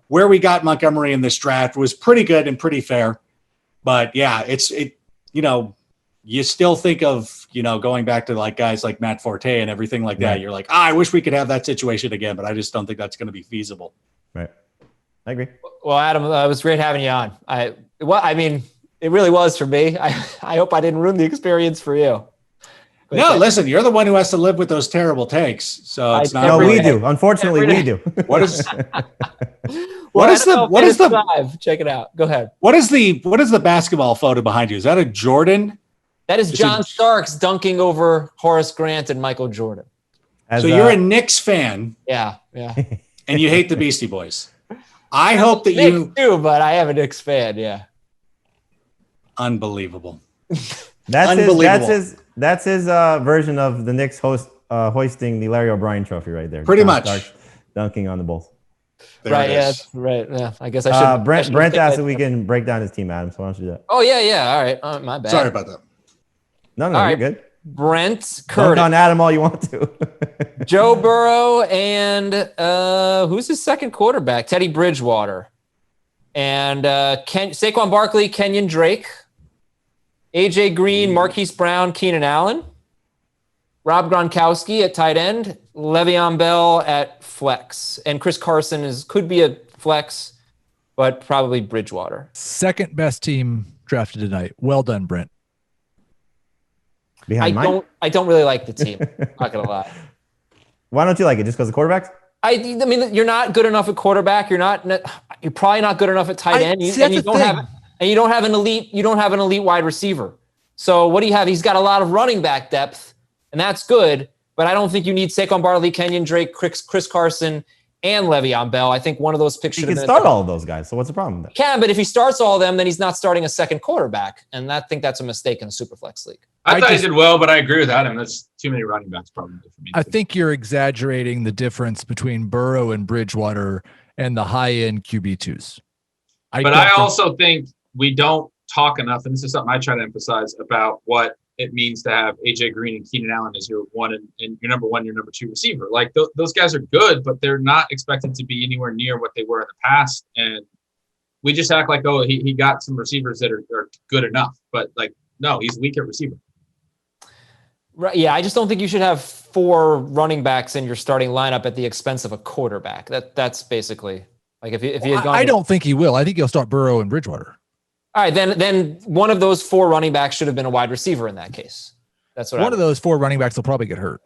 where we got Montgomery in this draft was pretty good and pretty fair. But yeah, you still think of, going back to like guys like Matt Forte and everything like that. You're like, I wish we could have that situation again, but I just don't think that's going to be feasible. Right. I agree. Well, Adam, it was great having you on. It really was for me. I hope I didn't ruin the experience for you. But no, listen, you're the one who has to live with those terrible takes. So it's not. No, we do. Unfortunately, we do. What is the live? Check it out. Go ahead. What is the basketball photo behind you? Is that a Jordan? That is John Starks dunking over Horace Grant and Michael Jordan. So you're a Knicks fan. Yeah. And you hate the Beastie Boys. I hope that Knicks you do, but I am a Knicks fan. Yeah. Unbelievable. That's his version of the Knicks hoisting the Larry O'Brien trophy right there. Pretty much. Starks dunking on the Bulls. Right. Yeah. Right. Yeah. I guess I should. Brent asked if we can break down his team, Adam. So why don't you do that? Oh yeah. All right. My bad. Sorry about that. No, All you're right. good. Brent Dunk Curtis, on Adam all you want to. Joe Burrow, and who's his second quarterback? Teddy Bridgewater, and Saquon Barkley, Kenyon Drake, AJ Green, Marquise Brown, Keenan Allen, Rob Gronkowski at tight end, Le'Veon Bell at flex, and Chris Carson could be a flex, but probably Bridgewater. Second best team drafted tonight. Well done, Brent. Behind mine? I don't really like the team. Not gonna lie. Why don't you like it? Just because of quarterbacks? I mean, you're not good enough at quarterback. You're probably not good enough at tight end. You don't have an elite wide receiver. So what do you have? He's got a lot of running back depth, and that's good. But I don't think you need Saquon Barkley, Kenyon Drake, Chris Carson, and Le'Veon Bell. I think one of those picks He should have can been start all of those guys. So what's the problem with that? Can, but if he starts all of them, then he's not starting a second quarterback, and I think that's a mistake in a Superflex league. I thought he did well, but I agree with Adam. That's too many running backs probably for me. I think you're exaggerating the difference between Burrow and Bridgewater and the high-end QB2s. I also think we don't talk enough, and this is something I try to emphasize, about what it means to have AJ Green and Keenan Allen as your one and your number one, your number two receiver. Like those guys are good, but they're not expected to be anywhere near what they were in the past. And we just act like, oh, he got some receivers that are good enough, but like, no, he's weak at receiver. Right. Yeah, I just don't think you should have 4 running backs in your starting lineup at the expense of a quarterback. That's basically like if he had gone. I don't think he will. I think he'll start Burrow and Bridgewater. All right, then one of those 4 running backs should have been a wide receiver in that case. That's what. One of those 4 running backs will probably get hurt.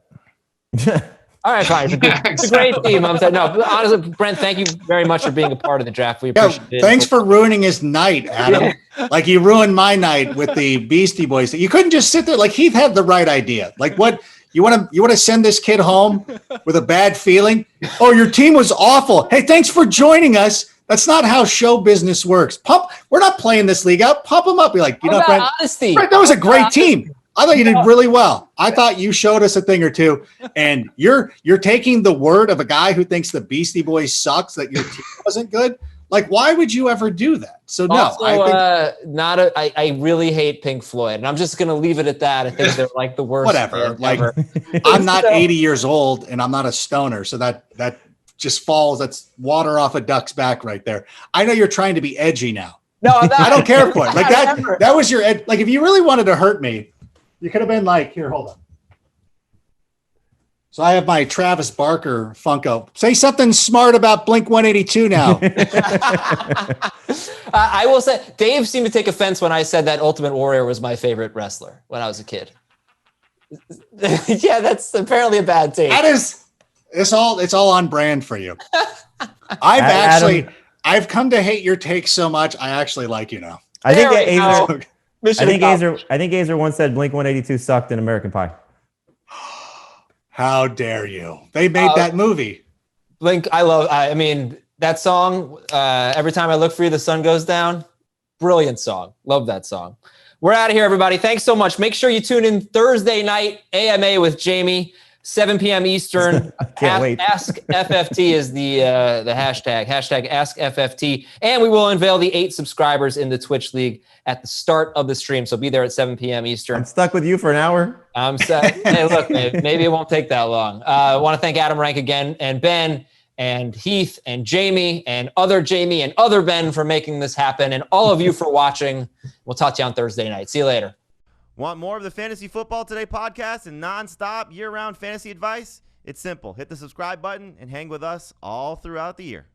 All right, fine. It's a great team. I'm saying, no, honestly, Brent, thank you very much for being a part of the draft. We appreciate it. Thanks for ruining his night, Adam. Like you ruined my night with the Beastie Boys. You couldn't just sit there. Like Heath had the right idea. Like what you want to send this kid home with a bad feeling? Oh, your team was awful. Hey, thanks for joining us. That's not how show business works. We're not playing this league out. Pump them up. Be like, Brent, that was a great team. I thought you did really well. I thought you showed us a thing or two, and you're taking the word of a guy who thinks the Beastie Boys sucks, that your team wasn't good. Like, why would you ever do that? So no, also, I really hate Pink Floyd, and I'm just going to leave it at that. I think they're like the worst. Whatever. Like, I'm not 80 years old, and I'm not a stoner, so that just falls. That's water off a duck's back right there. I know you're trying to be edgy now. No, I'm not. I don't care for it. Like that was your ed. Like, if you really wanted to hurt me, you could have been like, here, hold on. So I have my Travis Barker Funko. Say something smart about Blink 182 now. I will say, Dave seemed to take offense when I said that Ultimate Warrior was my favorite wrestler when I was a kid. Yeah, that's apparently a bad take. It's all on brand for you. I've come to hate your takes so much. I actually like you now. I think Aizer once said Blink 182 sucked in American Pie. How dare you? They made that movie. Blink, I mean, that song, Every Time I Look for You, the Sun Goes Down. Brilliant song. Love that song. We're out of here, everybody. Thanks so much. Make sure you tune in Thursday night, AMA with Jamie, 7 p.m. Eastern. Can't wait. Ask FFT is the hashtag Ask FFT. And we will unveil the 8 subscribers in the Twitch League at the start of the stream. So be there at 7 p.m. Eastern. I'm stuck with you for an hour. I'm sad. Hey, look, maybe it won't take that long. I want to thank Adam Rank again, and Ben, and Heath, and Jamie, and other Ben for making this happen, and all of you for watching. We'll talk to you on Thursday night. See you later. Want more of the Fantasy Football Today podcast and nonstop year-round fantasy advice? It's simple. Hit the subscribe button and hang with us all throughout the year.